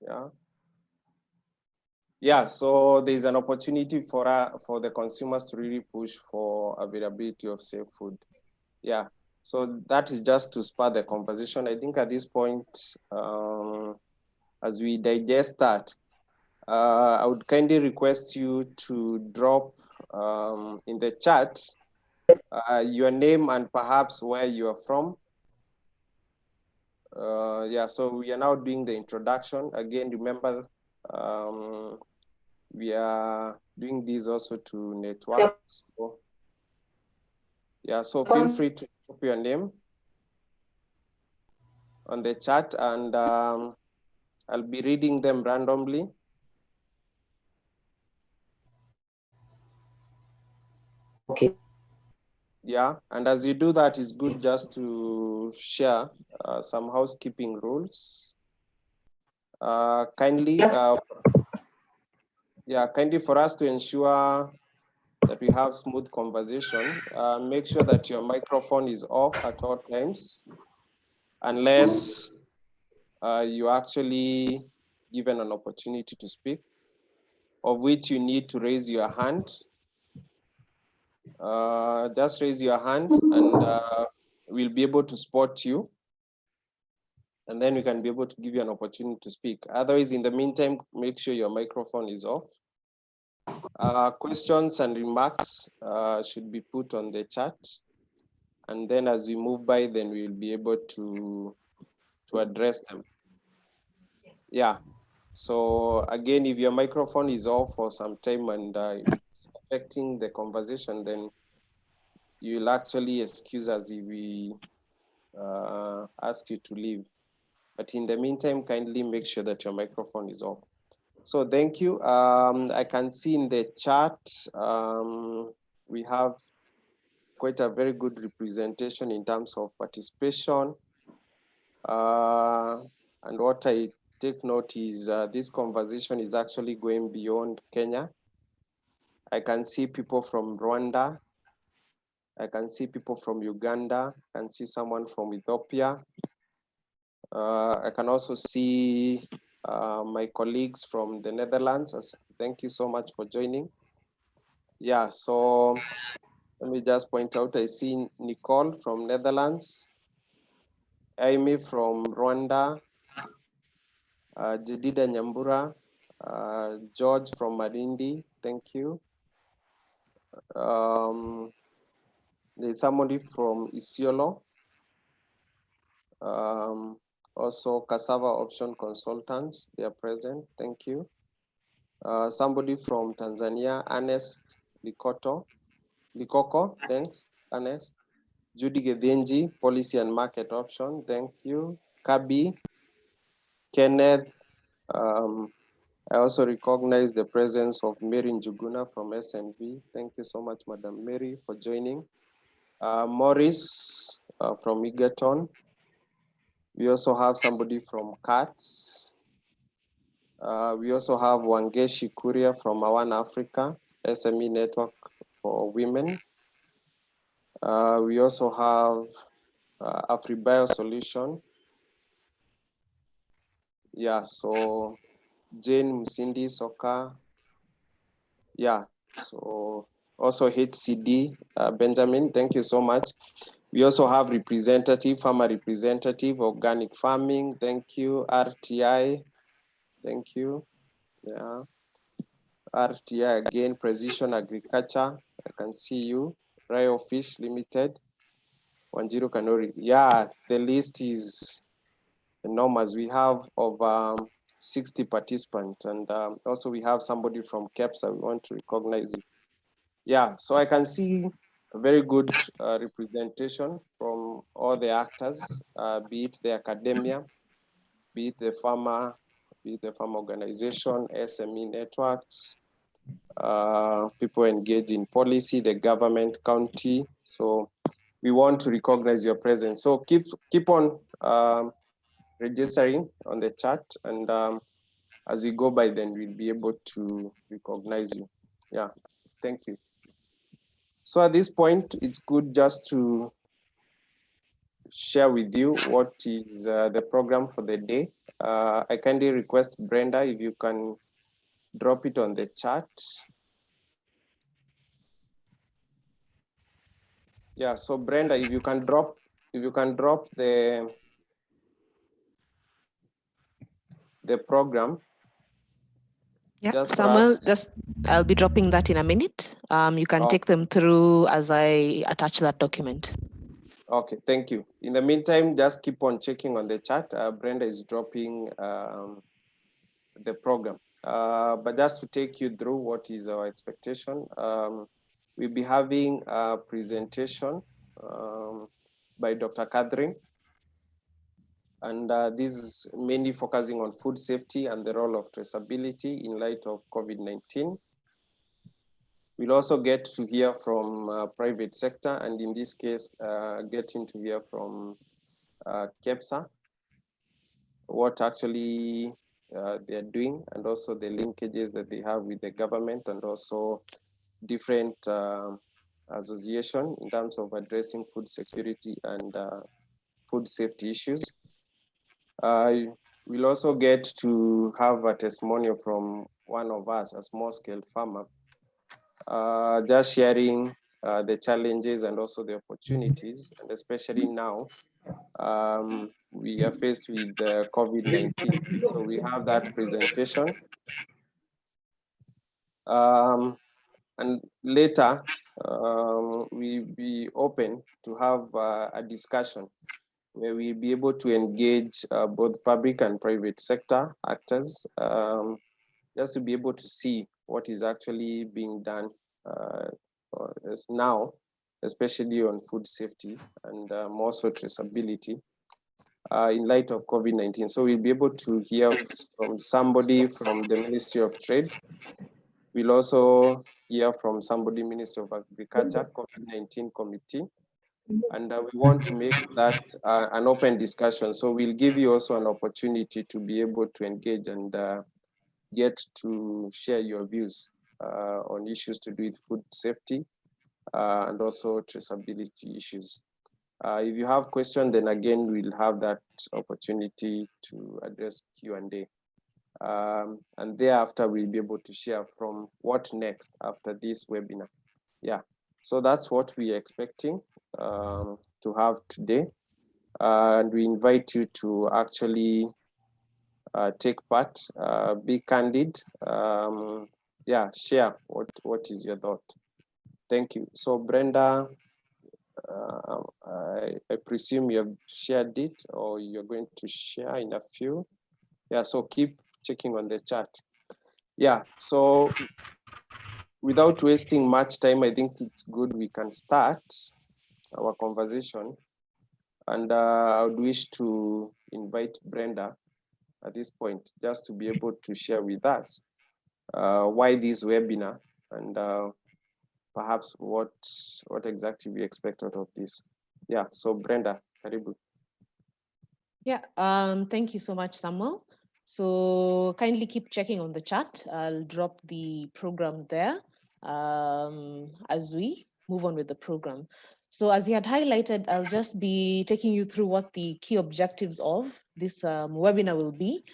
Yeah. Yeah, so there's an opportunity for the consumers to really push for availability of safe food. Yeah, so that is just to spur the conversation. I think at this point, as we digest that, I would kindly request you to drop in the chat your name and perhaps where you are from. Yeah, so we are now doing the introduction. Again, remember, we are doing this also to network. So, yeah, so feel free to drop your name on the chat, and I'll be reading them randomly. Okay. Yeah, and as you do that, it's good just to share some housekeeping rules. Kindly for us to ensure that we have smooth conversation, make sure that your microphone is off at all times, unless you actually given an opportunity to speak, of which you need to raise your hand. Just raise your hand and we'll be able to spot you. And then we can be able to give you an opportunity to speak. Otherwise, in the meantime, make sure your microphone is off. Questions and remarks should be put on the chat. And then as we move by, then we'll be able to address them. Yeah. So again, if your microphone is off for some time and it's affecting the conversation, then you'll actually excuse us if we ask you to leave. But in the meantime, kindly make sure that your microphone is off. So thank you. I can see in the chat, we have quite a very good representation in terms of participation. And what I take note is this conversation is actually going beyond Kenya. I can see people from Rwanda. I can see people from Uganda. I can see someone from Ethiopia. I can also see my colleagues from the Netherlands. Thank you so much for joining. Yeah, so let me just point out, I see Nicole from Netherlands, Amy from Rwanda, Jedida Nyambura, George from Marindi, thank you. There's somebody from Isiolo, also Cassava Option Consultants, they are present, thank you. Somebody from Tanzania, Ernest Likoko, thanks, Ernest. Judy Gethenji, Policy and Market Option, thank you. Kabi, Kenneth, I also recognize the presence of Mary Njuguna from SNV. Thank you so much, Madam Mary, for joining. Morris from Egerton. We also have somebody from CATS. We also have Wangeshi Kuria from Awan Africa, SME Network for Women. We also have AfriBio Solution. Yeah, so Jane Msindi Soka. Yeah, so also HCD, Benjamin, thank you so much. We also have farmer representative, organic farming, thank you. RTI, thank you. Yeah, RTI again, precision agriculture, I can see you. Rayo Fish Limited, Wanjiru Kanori. Yeah, the list is enormous. We have over 60 participants, and also we have somebody from KEPSA. We want to recognize you. Yeah, so I can see a very good representation from all the actors, be it the academia, be it the farmer organization, SME networks, people engaged in policy, the government, county. So we want to recognize your presence. So keep on registering on the chat, and as you go by, then we'll be able to recognize you. Yeah, thank you. So at this point, it's good just to share with you what is the program for the day. I kindly request Brenda if you can drop it on the chat. Yeah, so Brenda, if you can drop the program. Yeah, Just for Samuel, us. I'll be dropping that in a minute. You can take them through as I attach that document. Okay, thank you. In the meantime, just keep on checking on the chat. Brenda is dropping the program. But just to take you through what is our expectation, we'll be having a presentation by Dr. Catherine. And this is mainly focusing on food safety and the role of traceability in light of COVID-19. We'll also get to hear from private sector, and in this case, getting to hear from KEPSA, what actually they're doing, and also the linkages that they have with the government, and also different association in terms of addressing food security and food safety issues. We'll also get to have a testimonial from one of us, a small-scale farmer, just sharing the challenges and also the opportunities, and especially now, we are faced with COVID-19. So we have that presentation. And later, we'll be open to have a discussion where we'll be able to engage both public and private sector actors, just to be able to see what is actually being done now, especially on food safety and also traceability in light of COVID-19. So we'll be able to hear from somebody from the Ministry of Trade. We'll also hear from somebody, Ministry of Agriculture, COVID-19 committee. And we want to make that an open discussion. So we'll give you also an opportunity to be able to engage and get to share your views on issues to do with food safety and also traceability issues. If you have questions, then again, we'll have that opportunity to address Q&A. And thereafter, we'll be able to share from what next after this webinar. Yeah, so that's what we're expecting to have today. And we invite you to actually take part, be candid, yeah, share what is your thought. Thank you. So Brenda, I presume you have shared it, or you're going to share in a few. Yeah, so keep checking on the chat. Yeah, so without wasting much time, I think it's good we can start our conversation. And I would wish to invite Brenda at this point, just to be able to share with us why this webinar, and perhaps what exactly we expect out of this. Yeah, so Brenda, karibu. Yeah, thank you so much, Samuel. So kindly keep checking on the chat. I'll drop the program there as we move on with the program. So as he had highlighted, I'll just be taking you through what the key objectives of this webinar will be.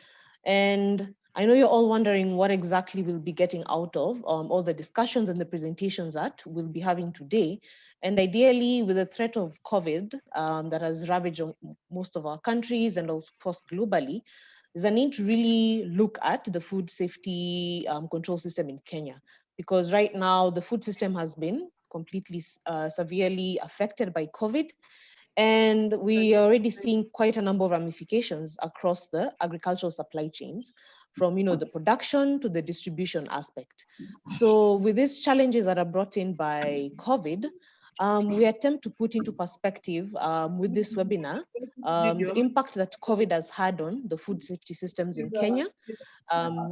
And I know you're all wondering what exactly we'll be getting out of all the discussions and the presentations that we'll be having today. And ideally, with the threat of COVID that has ravaged most of our countries and of course globally, there's a need to really look at the food safety control system in Kenya. Because right now, the food system has been completely severely affected by COVID. And we are already seeing quite a number of ramifications across the agricultural supply chains, from the production to the distribution aspect. So with these challenges that are brought in by COVID, we attempt to put into perspective with this webinar the impact that COVID has had on the food safety systems in Kenya,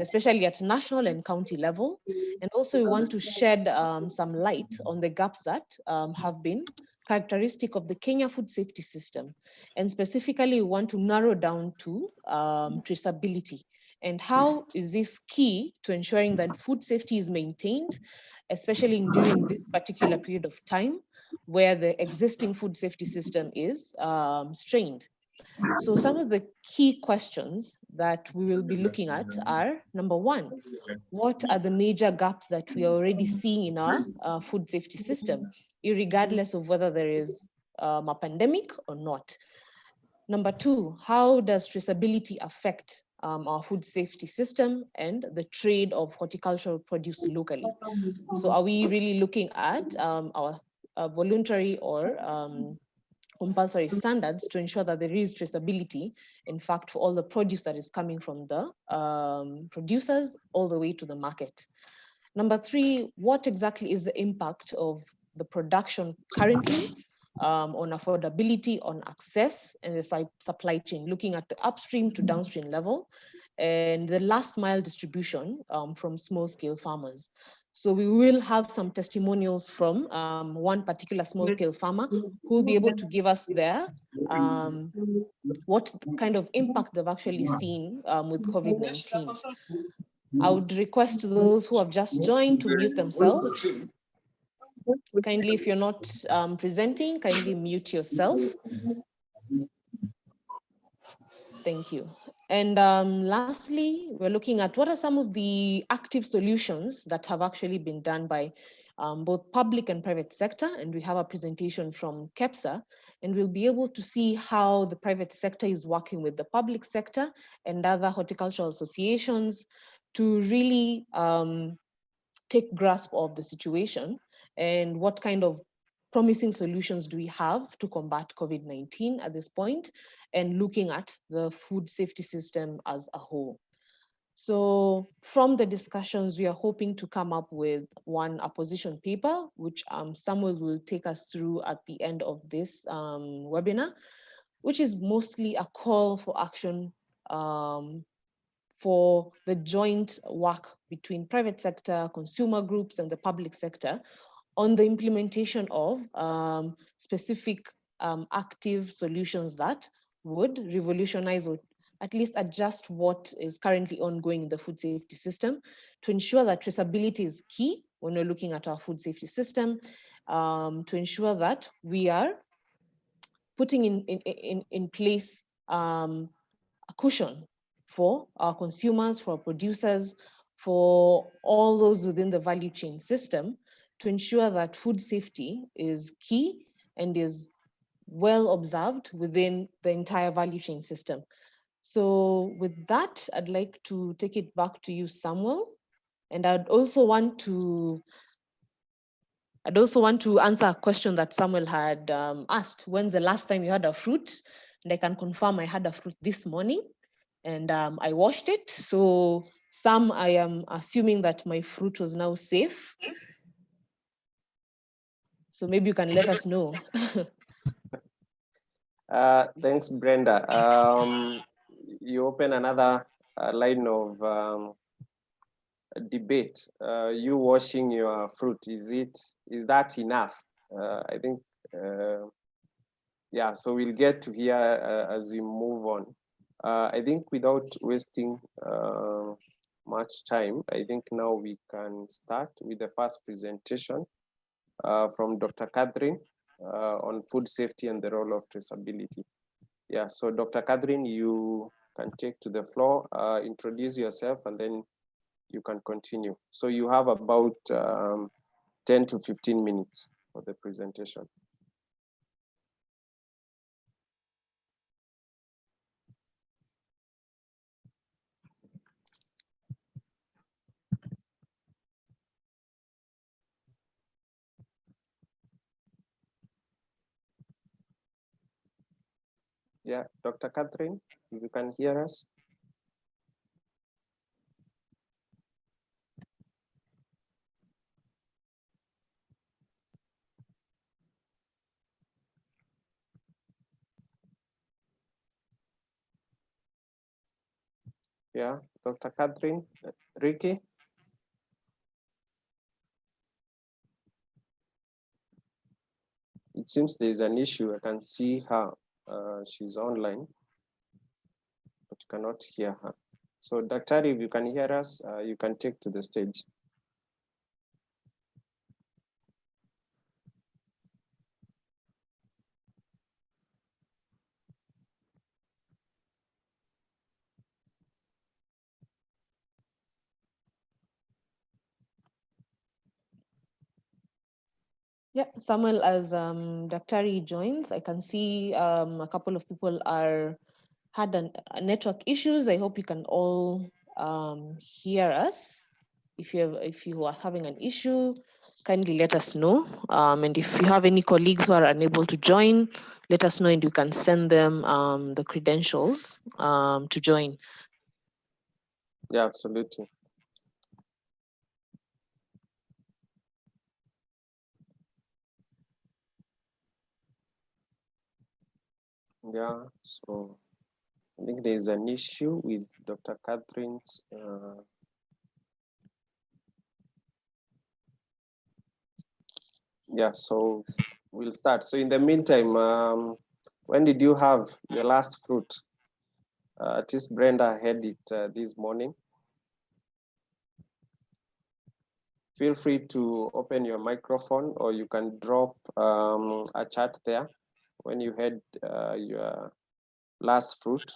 especially at national and county level. And also we want to shed some light on the gaps that have been characteristic of the Kenya food safety system. And specifically, we want to narrow down to traceability. And how is this key to ensuring that food safety is maintained, especially during this particular period of time, where the existing food safety system is strained. So some of the key questions that we will be looking at are, number one, what are the major gaps that we are already seeing in our food safety system, regardless of whether there is a pandemic or not? Number two, how does traceability affect our food safety system and the trade of horticultural produce locally? So are we really looking at our voluntary or compulsory standards to ensure that there is traceability, in fact, for all the produce that is coming from the producers all the way to the market? Number three, what exactly is the impact of the production currently on affordability, on access, and the supply chain, looking at the upstream to downstream level, and the last mile distribution from small scale farmers? So we will have some testimonials from one particular small scale farmer who will be able to give us their what kind of impact they've actually seen with COVID-19. I would request those who have just joined to mute themselves. Kindly, if you're not presenting, kindly mute yourself. Thank you. And lastly, we're looking at what are some of the active solutions that have actually been done by both public and private sector. And we have a presentation from KEPSA, and we'll be able to see how the private sector is working with the public sector and other horticultural associations to really take grasp of the situation and what kind of promising solutions do we have to combat COVID-19 at this point, and looking at the food safety system as a whole. So from the discussions, we are hoping to come up with one opposition paper, which Samuel will take us through at the end of this webinar, which is mostly a call for action for the joint work between private sector, consumer groups, and the public sector on the implementation of specific active solutions that would revolutionize or at least adjust what is currently ongoing in the food safety system to ensure that traceability is key when we're looking at our food safety system, to ensure that we are putting in place a cushion for our consumers, for our producers, for all those within the value chain system, to ensure that food safety is key and is well observed within the entire value chain system. So with that, I'd like to take it back to you, Samuel. And I'd also want to answer a question that Samuel had asked. When's the last time you had a fruit? And I can confirm I had a fruit this morning, and I washed it. So Sam, I am assuming that my fruit was now safe. So maybe you can let us know. Thanks, Brenda. You open another line of debate. You washing your fruit, is that enough? I think, yeah, so we'll get to hear as we move on. I think without wasting much time, I think now we can start with the first presentation from Dr. Catherine on food safety and the role of traceability. Yeah, so Dr. Catherine, you can take to the floor, introduce yourself, and then you can continue. So you have about 10 to 15 minutes for the presentation. Yeah, Dr. Catherine, if you can hear us. Yeah, Dr. Catherine, Ricky. It seems there's an issue. I can see her. She's online, but you cannot hear her. So, Dr. if you can hear us, you can take to the stage. Yeah, Samuel, as Daktari joins, I can see a couple of people had network issues. I hope you can all hear us. If you are having an issue, kindly let us know. And if you have any colleagues who are unable to join, let us know and you can send them the credentials to join. Yeah, absolutely. Yeah, so I think there is an issue with Dr. Catherine's. Yeah, so we'll start. So in the meantime, when did you have your last fruit? At least Brenda had it this morning. Feel free to open your microphone, or you can drop a chat there when you had your last fruit.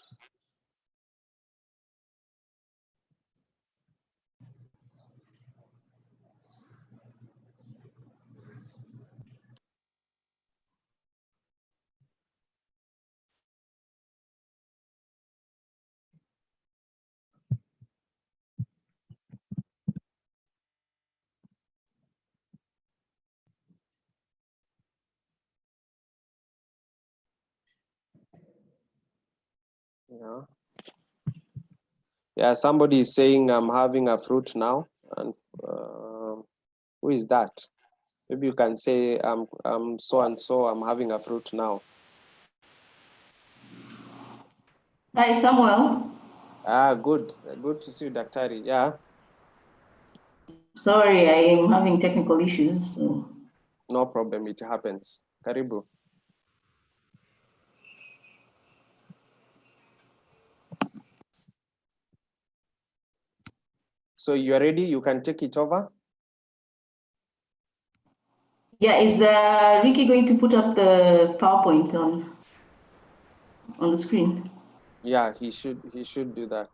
Yeah. Yeah, somebody is saying I'm having a fruit now, and who is that? Maybe you can say I'm so and so. I'm having a fruit now. Hi, Samuel. Good to see you, Daktari. Yeah. Sorry, I am having technical issues. So. No problem, it happens. Karibu. So you're ready, you can take it over. Yeah, is Ricky going to put up the PowerPoint on the screen? Yeah, he should do that.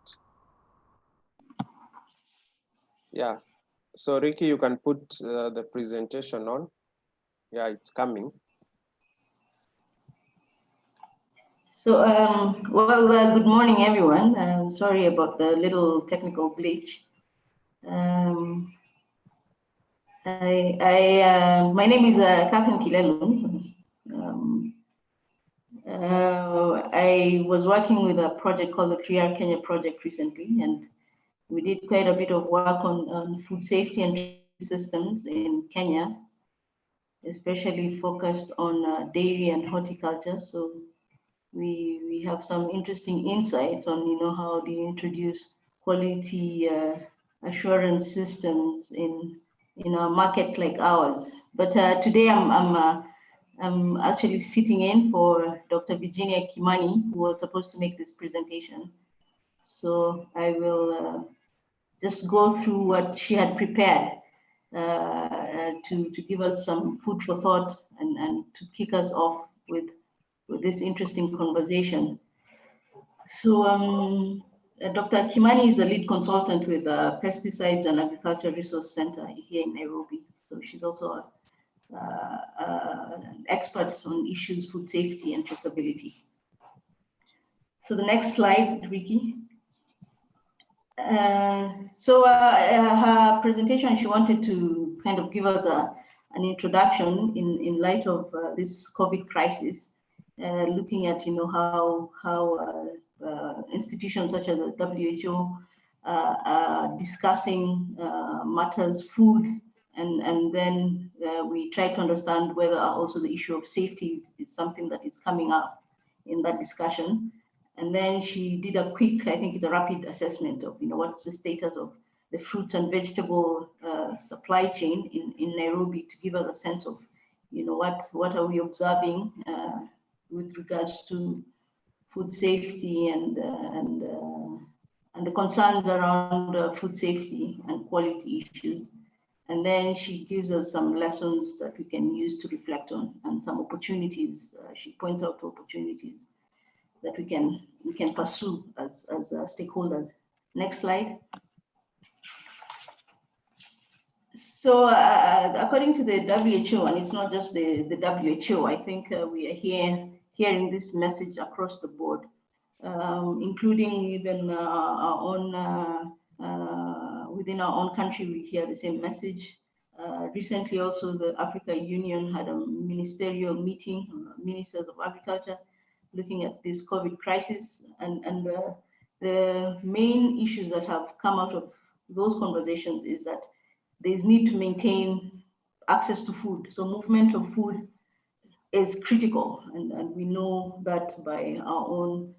Yeah. So Ricky, you can put the presentation on. Yeah, it's coming. So, well, good morning, everyone. I'm sorry about the little technical glitch. My name is Catherine Kilelu. I was working with a project called the Create Kenya project recently, and we did quite a bit of work on food safety and systems in Kenya, especially focused on dairy and horticulture. So we have some interesting insights on how do you introduce quality assurance systems in a market like ours. But today I'm actually sitting in for Dr. Virginia Kimani, who was supposed to make this presentation. So I will just go through what she had prepared to give us some food for thought and to kick us off with this interesting conversation. So Dr. Kimani is a lead consultant with Pesticides and Agriculture Resource Center here in Nairobi. So she's also an expert on issues food safety and traceability. So the next slide, Ricky. Her presentation, she wanted to kind of give us an introduction in light of this COVID crisis, looking at how institutions such as the WHO are discussing matters food, and then we try to understand whether also the issue of safety is something that is coming up in that discussion. And then she did a quick, I think it's a rapid assessment of, what's the status of the fruits and vegetable supply chain in Nairobi, to give us a sense of, what are we observing with regards to food safety and the concerns around food safety and quality issues. And then she gives us some lessons that we can use to reflect on, and some opportunities. She points out opportunities that we can pursue as stakeholders. Next slide. So according to the WHO, and it's not just the WHO, I think we are hearing this message across the board, including even our own, within our own country, we hear the same message. Recently also the Africa Union had a ministerial meeting, ministers of agriculture, looking at this COVID crisis, and the main issues that have come out of those conversations is that there's need to maintain access to food. So movement of food is critical, and we know that by our own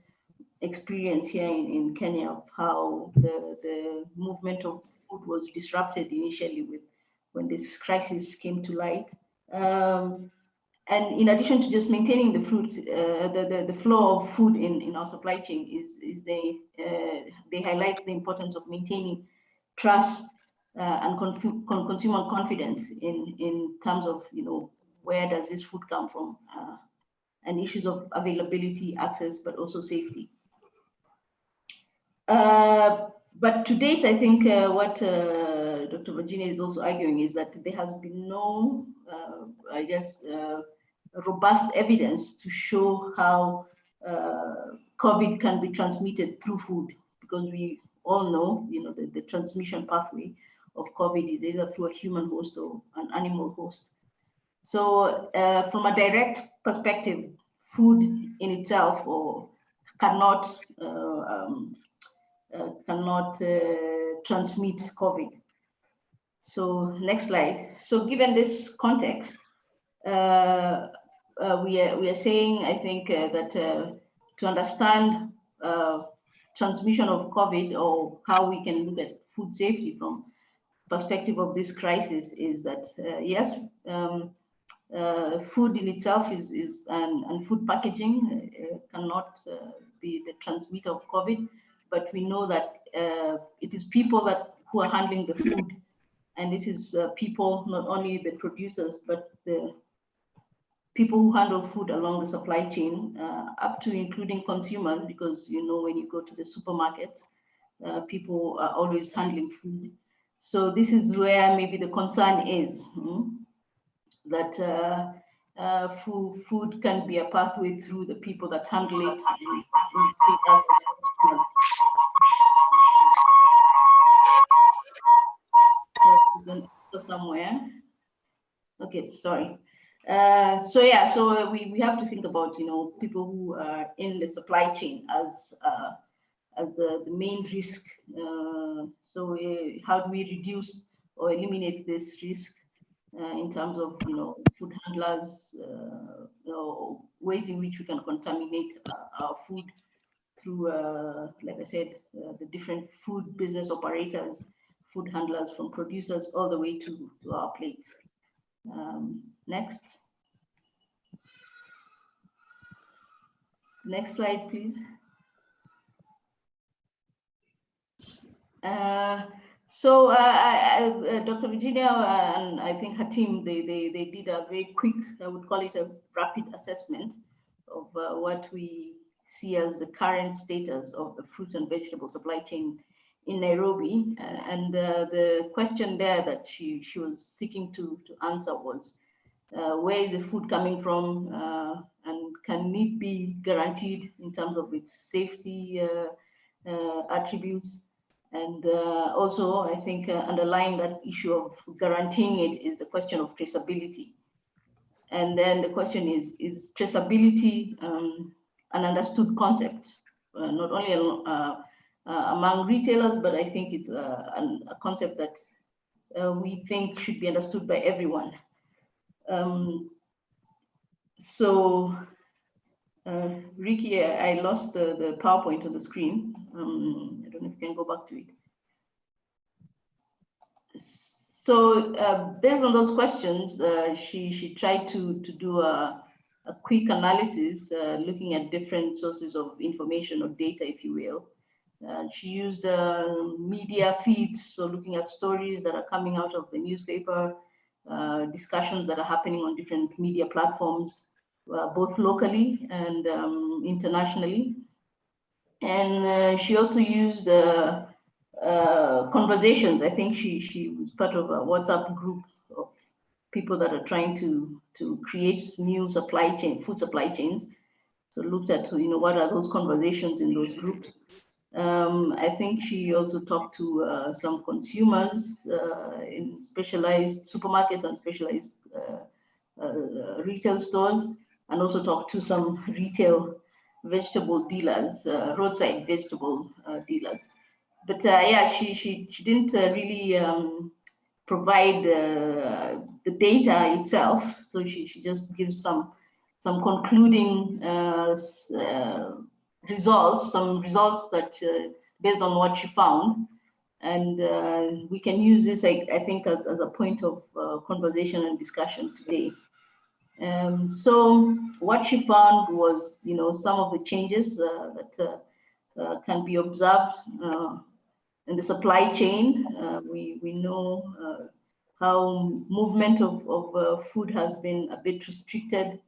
experience here in Kenya of how the movement of food was disrupted initially when this crisis came to light. And in addition to just maintaining the fruit, the flow of food in our supply chain is they highlight the importance of maintaining trust and consumer confidence in terms of, you know, where does this food come from, and issues of availability, access, but also safety. But to date, I think what Dr. Virginia is also arguing is that there has been no, I guess, robust evidence to show how COVID can be transmitted through food, because we all know, you know, the transmission pathway of COVID is either through a human host or an animal host. So from a direct perspective, food in itself cannot transmit COVID. So next slide. So given this context, we are saying, I think, that to understand transmission of COVID, or how we can look at food safety from perspective of this crisis, is that yes, food in itself and food packaging cannot be the transmitter of COVID, but we know that it is people who are handling the food, and this is people, not only the producers, but the people who handle food along the supply chain, up to including consumers, because, you know, when you go to the supermarket, people are always handling food. So this is where maybe the concern is, that food can be a pathway through the people that handle it as consumers. So somewhere. Okay, sorry. So yeah, so we have to think about, you know, people who are in the supply chain as the main risk. So how do we reduce or eliminate this risk in terms of, you know, food handlers, you know, ways in which we can contaminate our food through, like I said, the different food business operators, food handlers, from producers all the way to our plates. Next. Next slide, please. So Dr. Virginia and I think her team, they did a very quick, I would call it a rapid assessment of what we see as the current status of the fruit and vegetable supply chain in Nairobi. And the question there that she was seeking to answer was, where is the food coming from, and can it be guaranteed in terms of its safety attributes? And also, I think underlying that issue of guaranteeing it is the question of traceability. And then the question is traceability an understood concept, not only among retailers, but I think it's a concept that we think should be understood by everyone. So, Ricky, I lost the PowerPoint on the screen. I don't know if you can go back to it. So, based on those questions, she tried to do a quick analysis, looking at different sources of information or data, if you will. She used media feeds, so looking at stories that are coming out of the newspaper, discussions that are happening on different media platforms, both locally and internationally. And she also used conversations. I think she was part of a WhatsApp group of people that are trying to create new food supply chains. So looked at, what are those conversations in those groups. I think she also talked to some consumers in specialized supermarkets and specialized retail stores, and also talked to some retail vegetable dealers, roadside vegetable dealers. But yeah, she didn't really provide the data itself. So she just gives some concluding results, some results that based on what she found. And we can use this, I think, as a point of conversation and discussion today. So what she found was, some of the changes that can be observed in the supply chain. We know how movement of food has been a bit restricted.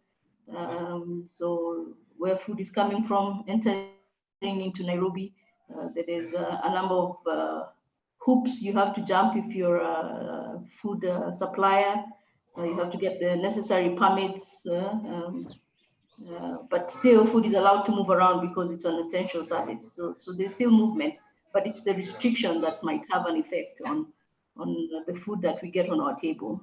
So where food is coming from, entering into Nairobi, there is a number of hoops you have to jump if you're a food supplier. You have to get the necessary permits, but still food is allowed to move around because it's an essential service. So there's still movement, but it's the restriction that might have an effect on the food that we get on our table.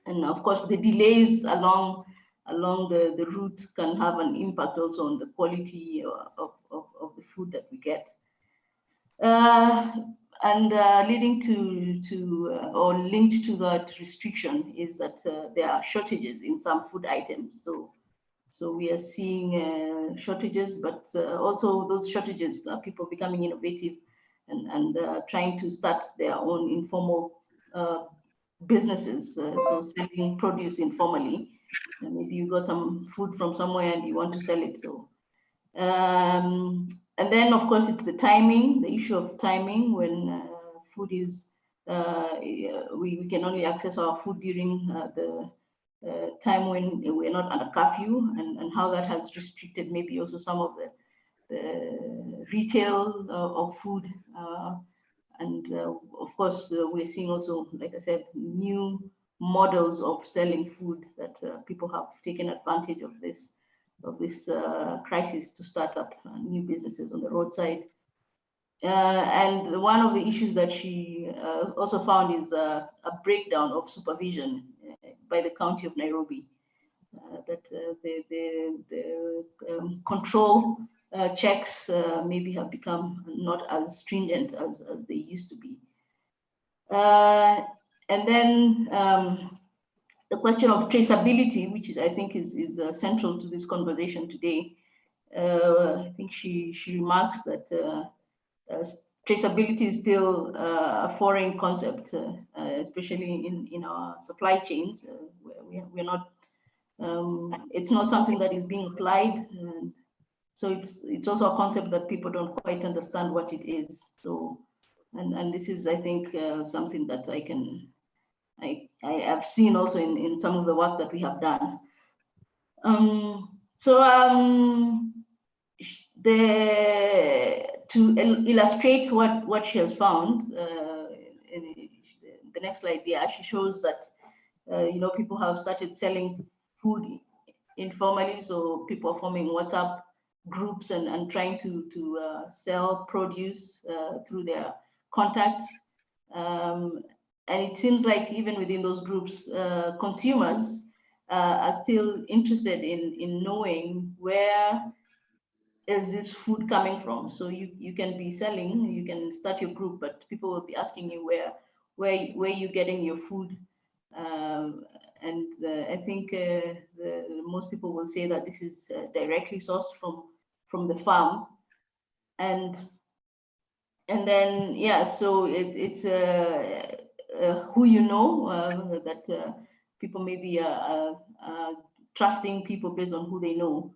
And of course, the delays along the route can have an impact also on the quality of the food that we get. And leading to or linked to that restriction is that there are shortages in some food items. So we are seeing shortages, but also those shortages are people becoming innovative and trying to start their own informal businesses. So selling produce informally. And maybe you got some food from somewhere and you want to sell it. So, and then of course it's the timing, the issue of timing when food is, we can only access our food during the time when we're not under curfew, and how that has restricted maybe also some of the retail of food. And of course, we're seeing also, like I said, new models of selling food that people have taken advantage of this crisis to start up new businesses on the roadside. And one of the issues that she also found is a breakdown of supervision by the County of Nairobi, that the control checks maybe have become not as stringent as they used to be. And then the question of traceability, which is, I think is central to this conversation today. I think she remarks that traceability is still a foreign concept, especially in our supply chains. We're not, it's not something that is being applied. So it's also a concept that people don't quite understand what it is. So, and this is, I think, something that I have seen also in some of the work that we have done. To illustrate what she has found, in the next slide, yeah, she shows that people have started selling food informally. So people are forming WhatsApp groups and trying to sell produce through their contacts. And it seems like even within those groups, consumers are still interested in knowing where is this food coming from. So you can be selling, you can start your group, but people will be asking you where you're getting your food. And I think most people will say that this is directly sourced from the farm. And then, yeah, so it's who you know, that people maybe are trusting people based on who they know.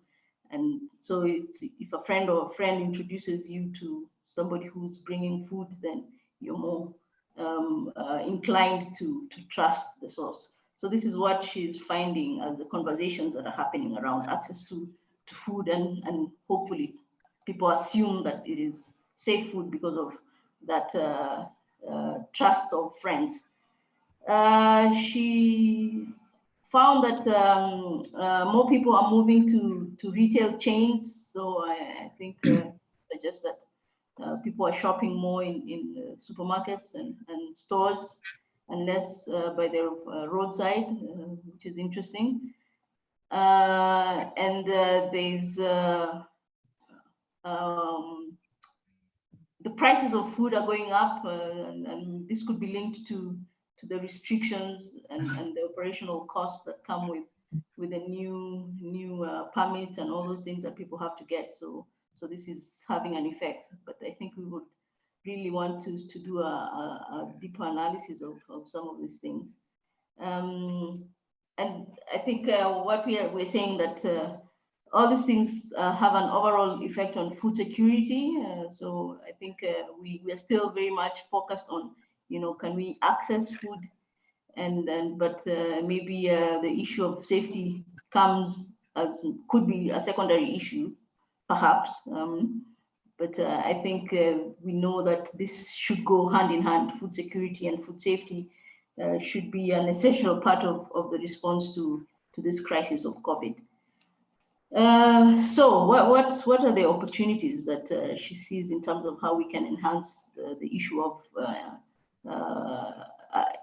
And so if a friend introduces you to somebody who's bringing food, then you're more inclined to trust the source. So this is what she's finding as the conversations that are happening around access to food, and hopefully people assume that it is safe food because of trust of friends. She found that more people are moving to retail chains. So I think suggest that people are shopping more in supermarkets and stores and less by their roadside, which is interesting. And there's the prices of food are going up, and this could be linked to the restrictions and the operational costs that come with the new permits and all those things that people have to get. So this is having an effect. But I think we would really want to do a deeper analysis of some of these things. And I think what we're saying that all these things have an overall effect on food security. So I think we are still very much focused on, can we access food, but maybe the issue of safety could be a secondary issue, perhaps. But I think we know that this should go hand in hand. Food security and food safety should be an essential part of the response to this crisis of COVID. So what are the opportunities that she sees in terms of how we can enhance the issue of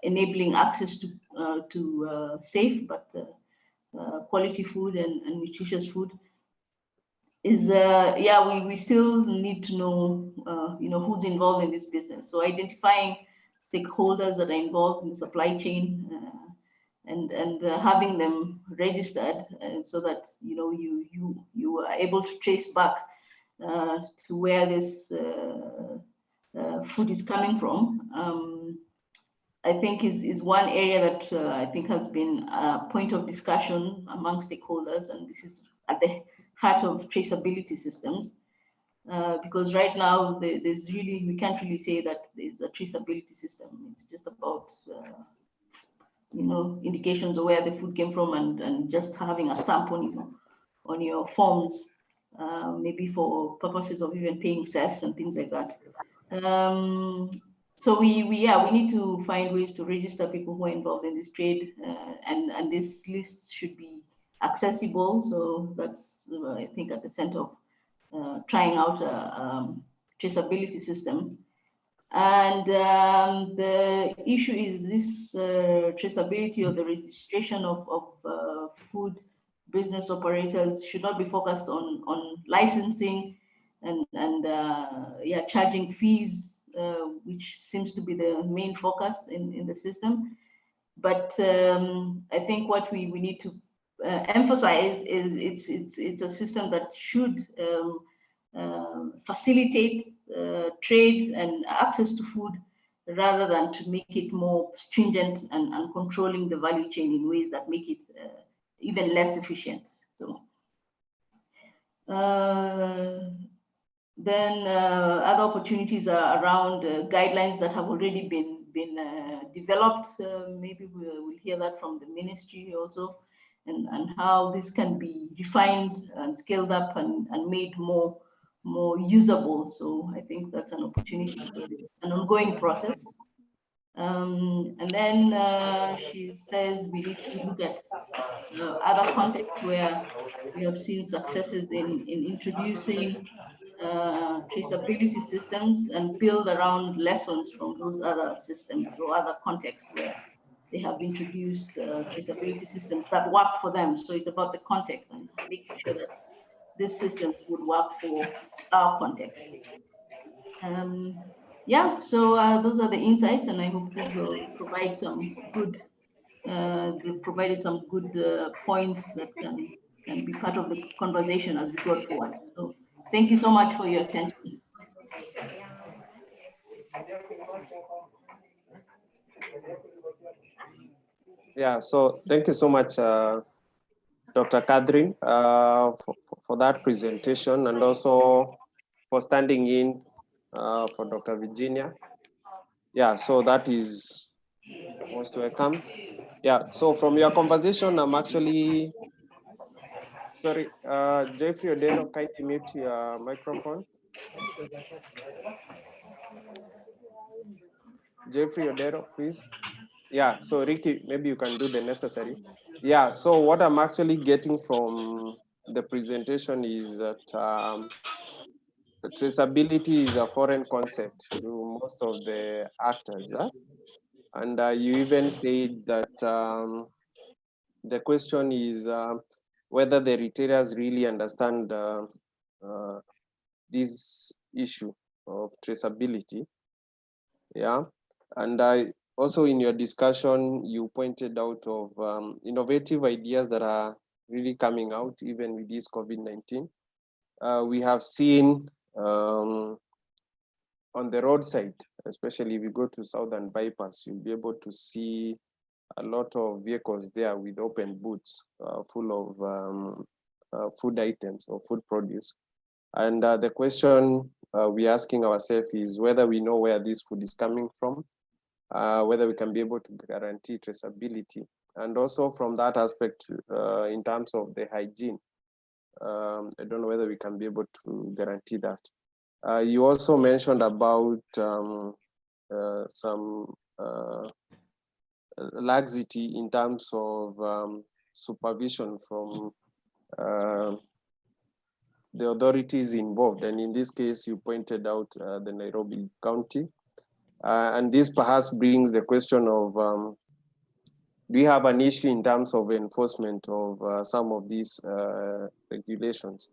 enabling access to safe but quality food and nutritious food? Is we still need to know who's involved in this business. So identifying stakeholders that are involved in the supply chain and having them registered, so that you are able to trace back to where this food is coming from. I think is one area that I think has been a point of discussion among stakeholders, and this is at the heart of traceability systems, because right now we can't really say that there's a traceability system. It's just about indications of where the food came from and just having a stamp on your forms, maybe for purposes of even paying cess and things like that. So we need to find ways to register people who are involved in this trade, and this list should be accessible. So that's I think at the center of trying out a traceability system. And the issue is this traceability or the registration of food business operators should not be focused on licensing and charging fees, which seems to be the main focus in the system. But I think what we need to emphasize is it's a system that should facilitate trade and access to food, rather than to make it more stringent and controlling the value chain in ways that make it even less efficient. So then other opportunities are around guidelines that have already been developed. Maybe we'll hear that from the ministry also, and how this can be refined and scaled up and made more usable. So I think that's an opportunity because it's an ongoing process. And then she says we need to look at other contexts where we have seen successes in introducing traceability systems and build around lessons from those other systems or other contexts where they have introduced traceability systems that work for them. So it's about the context and making sure that these systems would work for our context. So those are the insights, and I hope this will provide some good, provided some good points that can be part of the conversation as we go forward. So thank you so much for your attention. Yeah, so thank you so much, Dr. Catherine, for that presentation, and also for standing in for Dr. Virginia. Yeah, so that is most welcome. Yeah, so from your conversation, I'm actually, sorry, Jeffrey Odeno, kindly mute your microphone. Jeffrey Odero, please. Yeah, so Ricky, maybe you can do the necessary. Yeah, so what I'm actually getting from the presentation is that traceability is a foreign concept to most of the actors. And you even said that the question is whether the retailers really understand this issue of traceability. Yeah, and also in your discussion, you pointed out of innovative ideas that are really coming out even with this COVID-19. We have seen on the roadside, especially if you go to Southern Bypass, you'll be able to see a lot of vehicles there with open boots full of food items or food produce. And the question we're asking ourselves is whether we know where this food is coming from, whether we can be able to guarantee traceability. And also from that aspect, in terms of the hygiene, I don't know whether we can be able to guarantee that. You also mentioned about some laxity in terms of supervision from the authorities involved. And in this case, you pointed out the Nairobi County. And this perhaps brings the question of, do we have an issue in terms of enforcement of some of these regulations?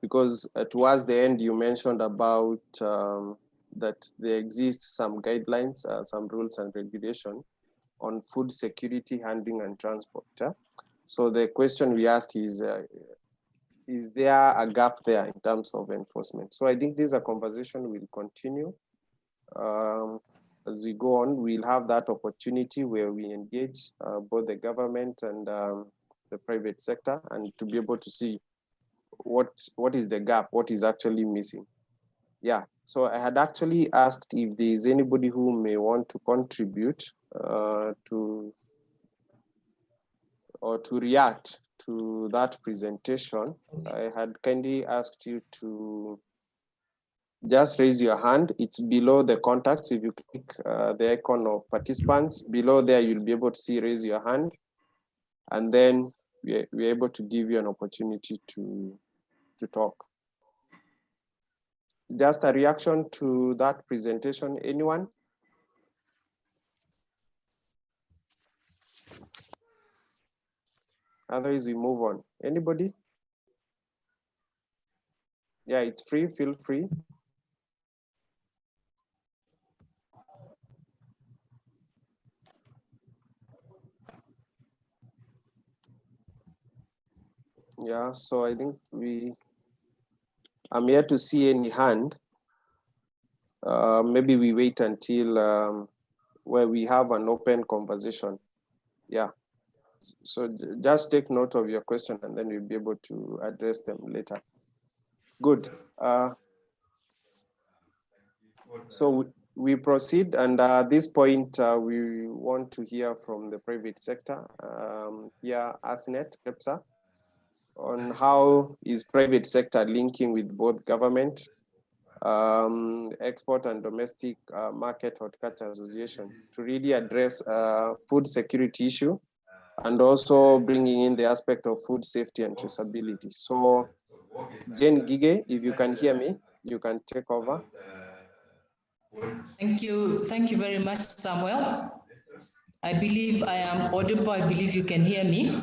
Because towards the end, you mentioned about that there exist some guidelines, some rules and regulation on food security, handling and transport. So the question we ask is there a gap there in terms of enforcement? So I think this is a conversation we'll continue. As we go on, we'll have that opportunity where we engage both the government and the private sector, and to be able to see what is the gap, what is actually missing. Yeah, so I had actually asked if there is anybody who may want to contribute to react to that presentation. I had kindly asked you to just raise your hand. It's below the contacts. If you click the icon of participants, below there, you'll be able to see raise your hand. And then we're able to give you an opportunity to talk. Just a reaction to that presentation, anyone? Otherwise, we move on. Anybody? Yeah, it's free, feel free. Yeah, so I think I'm here to see any hand. Maybe we wait until where we have an open conversation. Yeah, so just take note of your question and then we'll be able to address them later. Good. So we proceed, and at this point, we want to hear from the private sector, here ASNET, EPSA, on how is private sector linking with both government, export and domestic market horticulture association to really address food security issue, and also bringing in the aspect of food safety and traceability. So Jane Ngige, if you can hear me, you can take over. Thank you very much, Samuel. I believe I am audible. I believe you can hear me.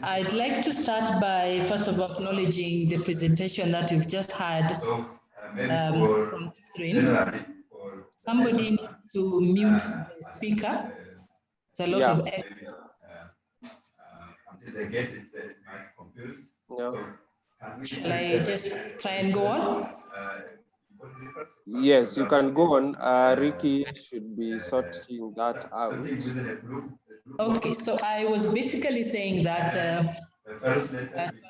I'd like to start by first of all acknowledging the presentation that we've just had from Catherine. Somebody needs to mute the speaker. There's a lot of echo. Until they get it, might confuse. Yeah. Shall I just try and go on? Yes, you can go on. Ricky should be sorting that out. Okay, so I was basically saying that to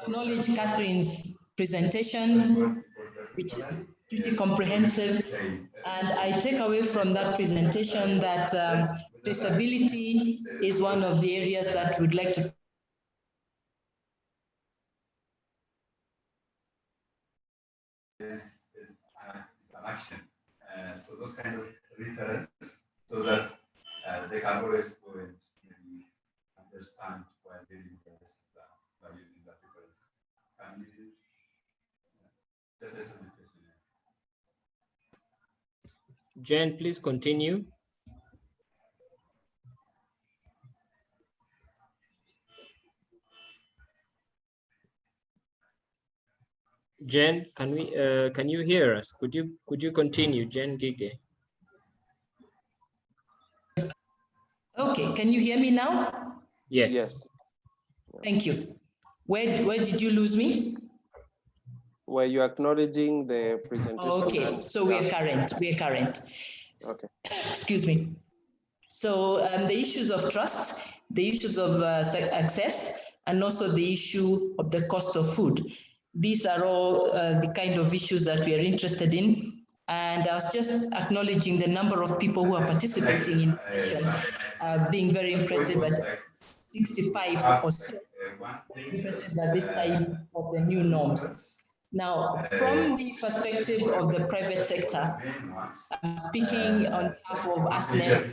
acknowledge Catherine's presentation, which is pretty comprehensive, and I take away from that presentation that traceability is one of the areas that we'd like to is an action. So those kind of reference so that they can always go and maybe understand why they need this by using that reference. Can you just listen to the question? Jen, please continue. Jen, can you hear us? Could you continue, Jen Ngige? Okay, can you hear me now? Yes. Yes. Thank you. Where did you lose me? Were you acknowledging the presentation? Okay, so we are current. Okay. Excuse me. So the issues of trust, the issues of access, and also the issue of the cost of food. These are all the kind of issues that we are interested in. And I was just acknowledging the number of people who are participating in the session, being very impressive at 65 or so. Impressive at this time of the new norms. Now, from the perspective of the private sector, I'm speaking on behalf of ASNET,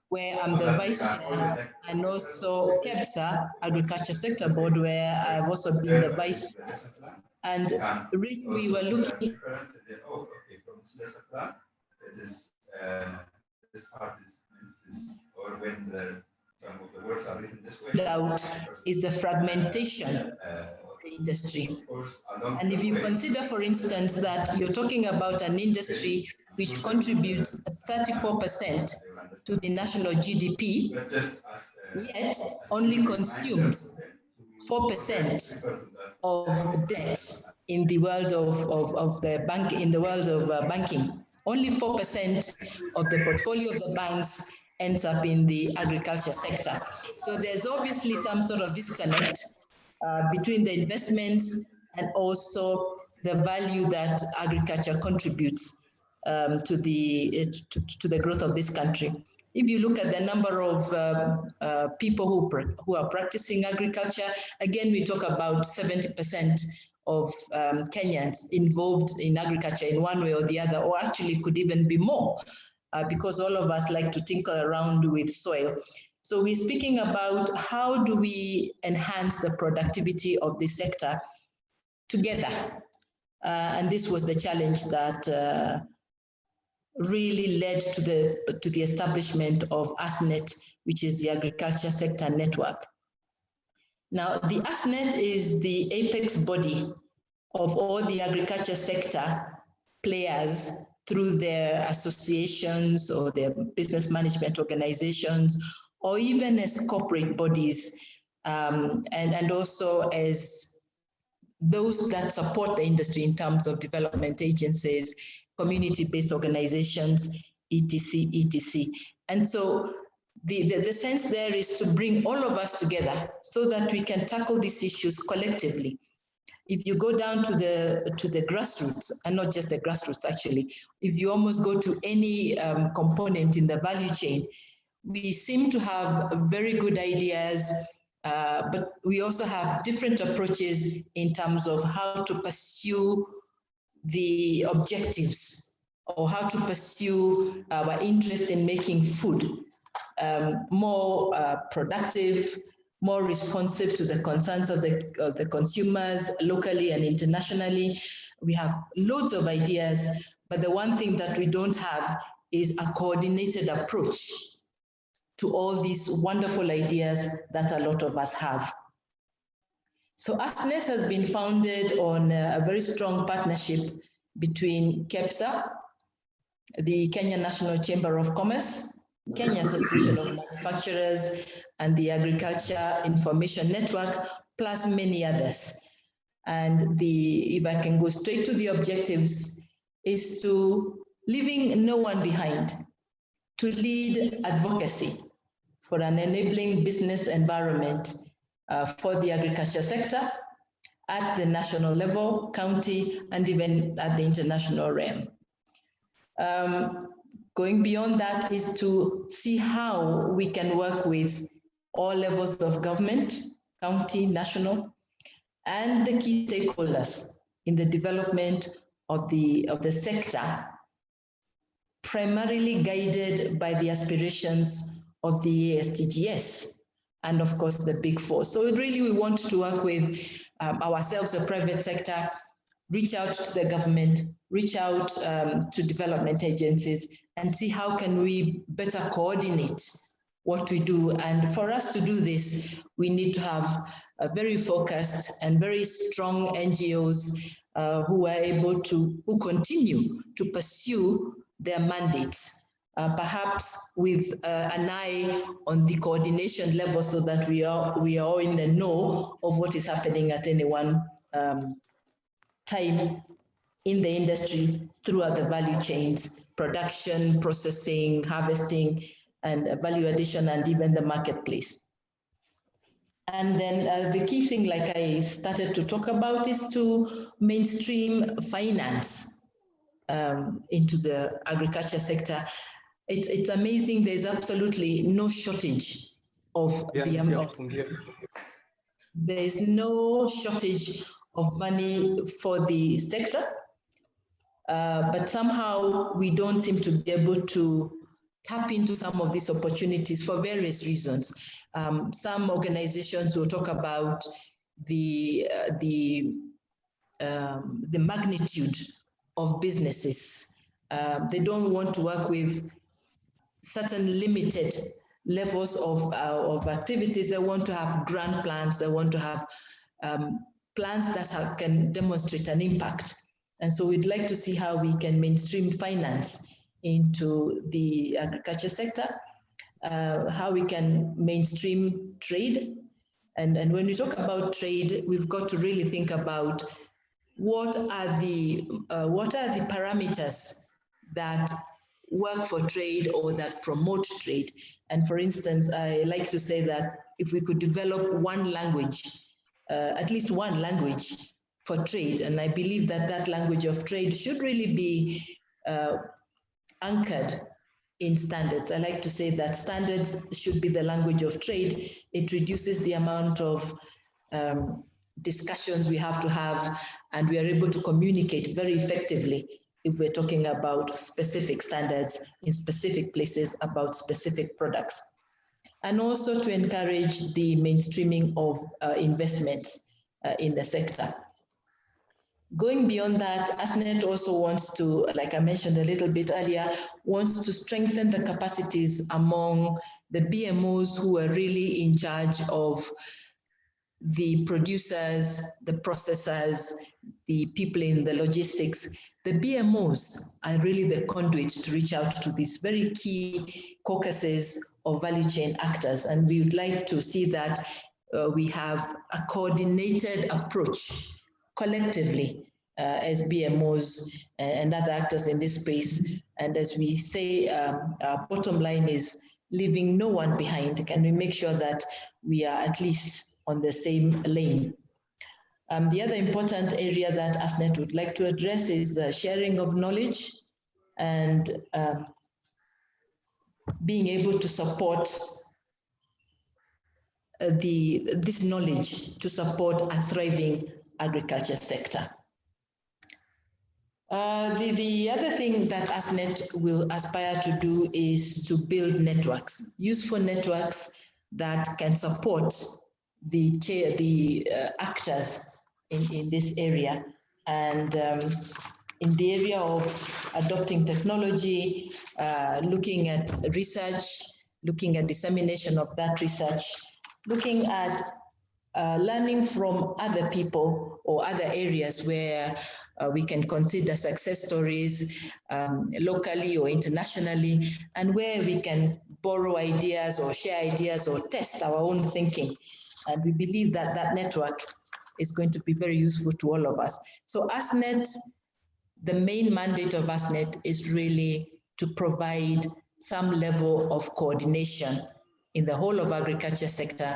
where I'm the vice chair, and also KEPSA, Agriculture Sector Board, where I've also been the vice chair. And we were looking. Oh, okay, from this lesser plan, it is this part is this, or when some of the words are written this way. Doubt is the fragmentation of the industry. And if you consider, for instance, that you're talking about an industry which contributes 34% to the national GDP, yet only consumes 4% of debt in the world of the bank, in the world of banking. Only 4% of the portfolio of the banks ends up in the agriculture sector. So there's obviously some sort of disconnect between the investments and also the value that agriculture contributes to the growth of this country. If you look at the number of people who are practicing agriculture, again, we talk about 70% of Kenyans involved in agriculture in one way or the other, or actually could even be more, because all of us like to tinker around with soil. So we're speaking about how do we enhance the productivity of this sector together. And this was the challenge that really led to the establishment of ASNET, which is the Agriculture Sector Network. Now, the ASNET is the apex body of all the agriculture sector players through their associations or their business management organizations, or even as corporate bodies, and also as those that support the industry in terms of development agencies, community-based organizations, etc., etc. And so the sense there is to bring all of us together so that we can tackle these issues collectively. If you go down to the grassroots, and not just the grassroots actually, if you almost go to any component in the value chain, we seem to have very good ideas, but we also have different approaches in terms of how to pursue the objectives or how to pursue our interest in making food more productive, more responsive to the concerns of the consumers locally and internationally. We have loads of ideas, but the one thing that we don't have is a coordinated approach to all these wonderful ideas that a lot of us have. So ASNET has been founded on a very strong partnership between KEPSA, the Kenya National Chamber of Commerce, Kenya Association of Manufacturers, and the Agriculture Information Network, plus many others. And if I can go straight to the objectives, is to leaving no one behind, to lead advocacy for an enabling business environment for the agriculture sector at the national level, county, and even at the international realm. Going beyond that is to see how we can work with all levels of government, county, national, and the key stakeholders in the development of the sector primarily guided by the aspirations of the SDGs and of course the Big Four. So really we want to work with ourselves, the private sector, reach out to the government, reach out to development agencies and see how can we better coordinate what we do. And for us to do this, we need to have a very focused and very strong NGOs who continue to pursue their mandates, perhaps with an eye on the coordination level so that we are all in the know of what is happening at any one time in the industry throughout the value chains, production, processing, harvesting, and value addition, and even the marketplace. And then the key thing, like I started to talk about, is to mainstream finance into the agriculture sector. It's amazing. There's absolutely no shortage of there's no shortage of money for the sector, but somehow we don't seem to be able to tap into some of these opportunities for various reasons. Some organizations will talk about the magnitude of businesses. They don't want to work with certain limited levels of activities. They want to have grand plans. They want to have plans that can demonstrate an impact. And so we'd like to see how we can mainstream finance into the agriculture sector, how we can mainstream trade. And when we talk about trade, we've got to really think about what are the parameters that work for trade or that promote trade. And for instance, I like to say that if we could develop one language, at least one language for trade, and I believe that that language of trade should really be anchored in standards. I like to say that standards should be the language of trade. It reduces the amount of discussions we have to have, and we are able to communicate very effectively if we're talking about specific standards in specific places about specific products. And also to encourage the mainstreaming of investments in the sector. Going beyond that, ASNET also wants to, like I mentioned a little bit earlier, wants to strengthen the capacities among the BMOs who are really in charge of the producers, the processors, the people in the logistics. The BMOs are really the conduit to reach out to these very key caucuses of value chain actors. And we would like to see that we have a coordinated approach collectively as BMOs and other actors in this space. And as we say, our bottom line is leaving no one behind. Can we make sure that we are at least on the same lane? The other important area that ASNET would like to address is the sharing of knowledge and being able to support this knowledge to support a thriving agriculture sector. The other thing that ASNET will aspire to do is to build networks, useful networks that can support the actors in this area. And in the area of adopting technology, looking at research, looking at dissemination of that research, looking at learning from other people or other areas where we can consider success stories locally or internationally, and where we can borrow ideas or share ideas or test our own thinking. And we believe that that network is going to be very useful to all of us. So ASNET, the main mandate of ASNET is really to provide some level of coordination in the whole of agriculture sector.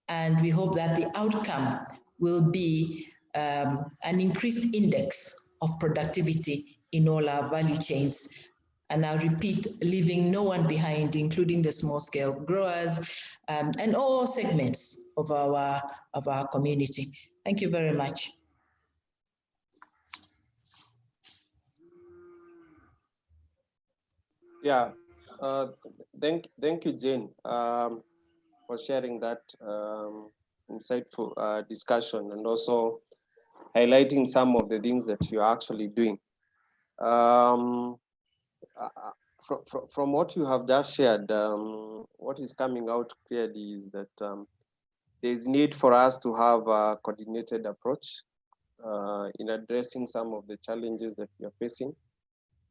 And we hope that the outcome will be an increased index of productivity in all our value chains. And I repeat, leaving no one behind, including the small-scale growers and all segments of our community. Thank you very much. Yeah, thank you, Jane, for sharing that insightful discussion and also highlighting some of the things that you're actually doing. From what you have just shared, what is coming out clearly is that there is need for us to have a coordinated approach in addressing some of the challenges that we are facing.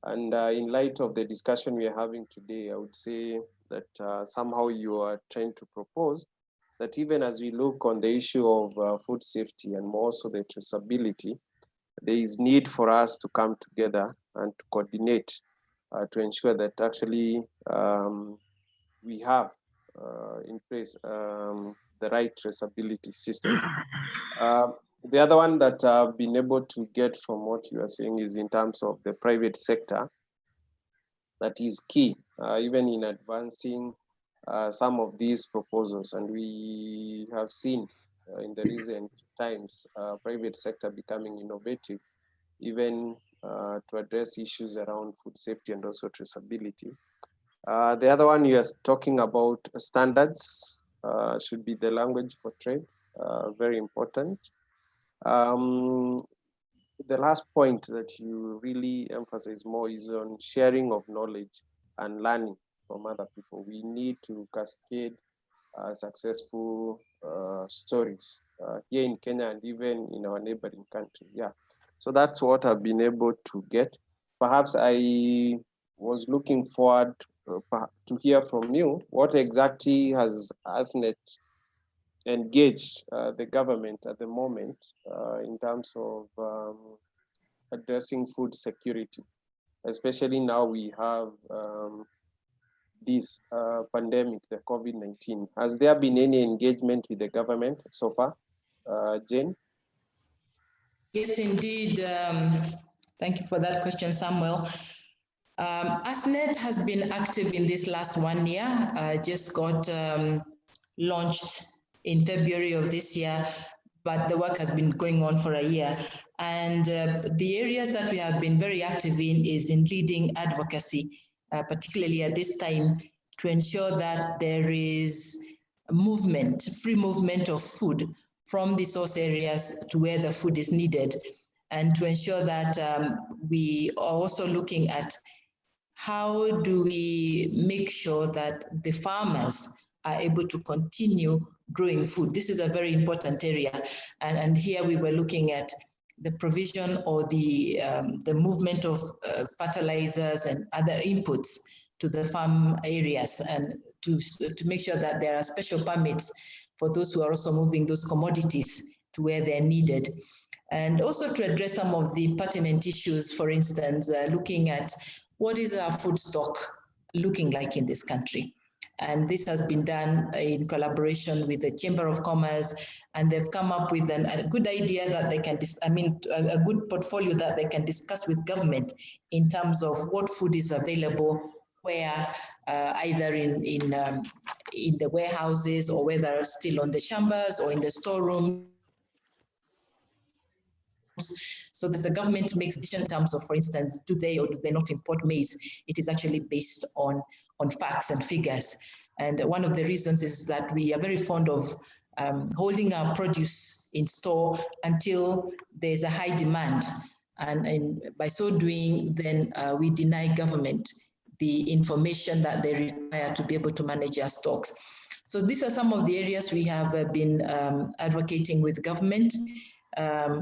And in light of the discussion we are having today, I would say that somehow you are trying to propose that even as we look on the issue of food safety and more so the traceability, there is need for us to come together and to coordinate to ensure that actually we have in place the right traceability system. The other one that I've been able to get from what you are saying is in terms of the private sector, that is key, even in advancing some of these proposals. And we have seen in the recent times, private sector becoming innovative, even to address issues around food safety and also traceability. The other one you are talking about standards should be the language for trade, very important. The last point that you really emphasize more is on sharing of knowledge and learning from other people. We need to cascade successful stories here in Kenya and even in our neighboring countries. Yeah, so that's what I've been able to get. Perhaps I was looking forward to hear from you. What exactly has ASNET engaged the government at the moment in terms of addressing food security, especially now we have this pandemic, the COVID-19. Has there been any engagement with the government so far, Jane? Yes, indeed. Thank you for that question, Samuel. ASNET has been active in this last 1 year. Just got launched in February of this year, but the work has been going on for a year. And the areas that we have been very active in is in leading advocacy, particularly at this time, to ensure that there is movement, free movement of food from the source areas to where the food is needed, and to ensure that we are also looking at how do we make sure that the farmers are able to continue growing food. This is a very important area. And here we were looking at the provision or the movement of fertilizers and other inputs to the farm areas, and to make sure that there are special permits for those who are also moving those commodities to where they're needed. And also to address some of the pertinent issues, for instance, looking at what is our food stock looking like in this country. And this has been done in collaboration with the Chamber of Commerce, and they've come up with a good idea that they can, a good portfolio that they can discuss with government in terms of what food is available, where either in the warehouses, or whether still on the shambas or in the storerooms. So as the government makes decision in terms of, for instance, do they or do they not import maize, it is actually based on facts and figures. And one of the reasons is that we are very fond of holding our produce in store until there's a high demand. And by so doing, then we deny government the information that they require to be able to manage our stocks. So these are some of the areas we have been advocating with government.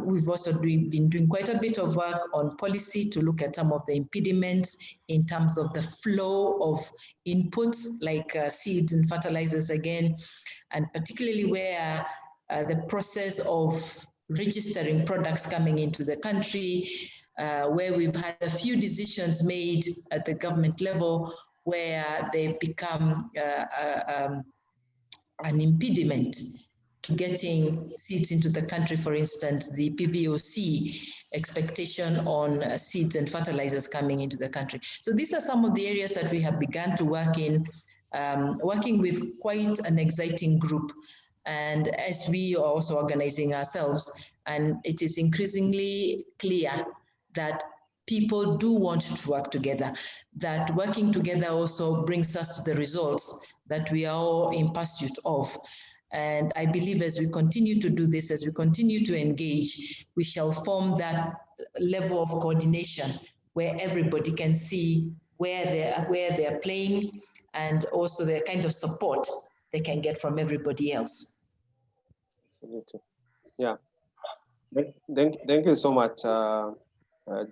We've also been doing quite a bit of work on policy to look at some of the impediments in terms of the flow of inputs like seeds and fertilizers again, and particularly where the process of registering products coming into the country, where we've had a few decisions made at the government level where they become an impediment to getting seeds into the country. For instance, the PVOC expectation on seeds and fertilizers coming into the country. So these are some of the areas that we have begun to work in, working with quite an exciting group. And as we are also organizing ourselves, and it is increasingly clear that people do want to work together, that working together also brings us to the results that we are all in pursuit of. And I believe as we continue to do this, as we continue to engage, we shall form that level of coordination where everybody can see where they're playing, and also the kind of support they can get from everybody else. Absolutely. Yeah. Thank you so much,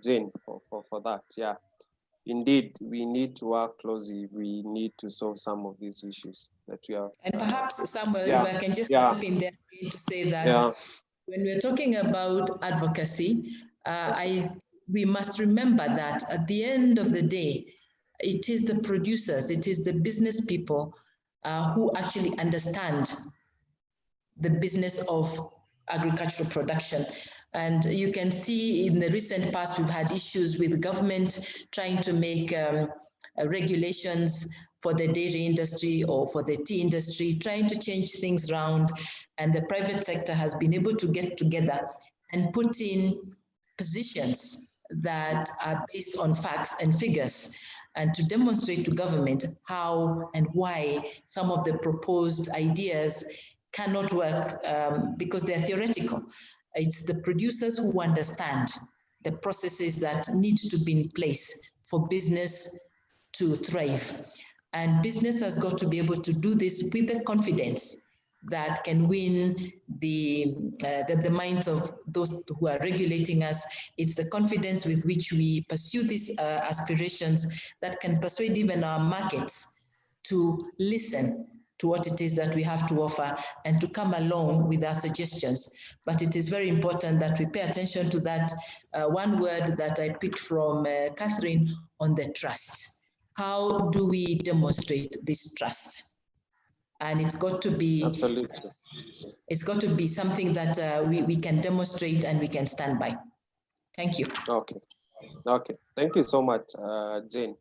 Jane, for that. Yeah. Indeed, we need to work closely. We need to solve some of these issues that we have. And perhaps, Samuel, yeah, if I can just yeah, jump in there to say that when we're talking about advocacy, we must remember that at the end of the day, it is the producers, it is the business people who actually understand the business of agricultural production. And you can see in the recent past, we've had issues with government trying to make regulations for the dairy industry or for the tea industry, trying to change things around. And the private sector has been able to get together and put in positions that are based on facts and figures, and to demonstrate to government how and why some of the proposed ideas cannot work because they're theoretical. It's the producers who understand the processes that need to be in place for business to thrive. And business has got to be able to do this with the confidence that can win the minds of those who are regulating us. It's the confidence with which we pursue these aspirations that can persuade even our markets to listen to what it is that we have to offer and to come along with our suggestions. But it is very important that we pay attention to that one word that I picked from Catherine on the trust. How do we demonstrate this trust? And it's got to be absolutely. It's got to be something that we can demonstrate and we can stand by. Thank you. Okay. Thank you so much, Jane.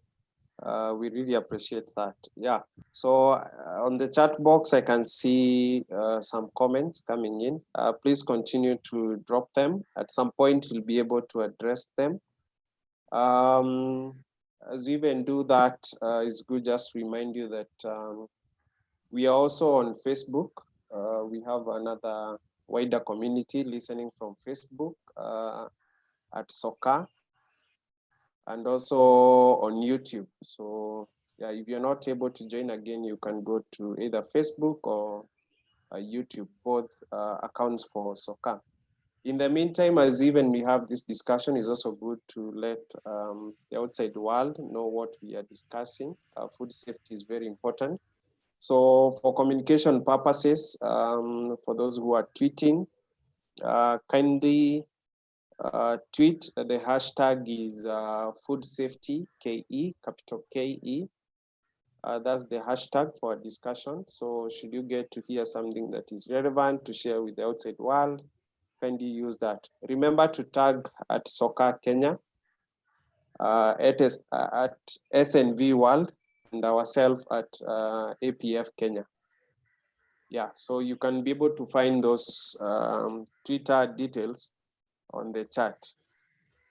We really appreciate that. Yeah. So on the chat box, I can see some comments coming in. Please continue to drop them. At some point, we'll be able to address them. As we even do that, it's good just to remind you that we are also on Facebook. We have another wider community listening from Facebook at SOCA, and also on YouTube. So yeah, if you're not able to join again, you can go to either Facebook or YouTube, both accounts for SOCA. In the meantime, as even we have this discussion, it's also good to let the outside world know what we are discussing. Food safety is very important. So for communication purposes, for those who are tweeting, kindly tweet. The hashtag is food safety KE, capital KE. That's the hashtag for discussion. So should you get to hear something that is relevant to share with the outside world, kindly use that. Remember to tag at SOCA Kenya, at SNV World, and ourselves at APF Kenya. Yeah, so you can be able to find those Twitter details on the chat.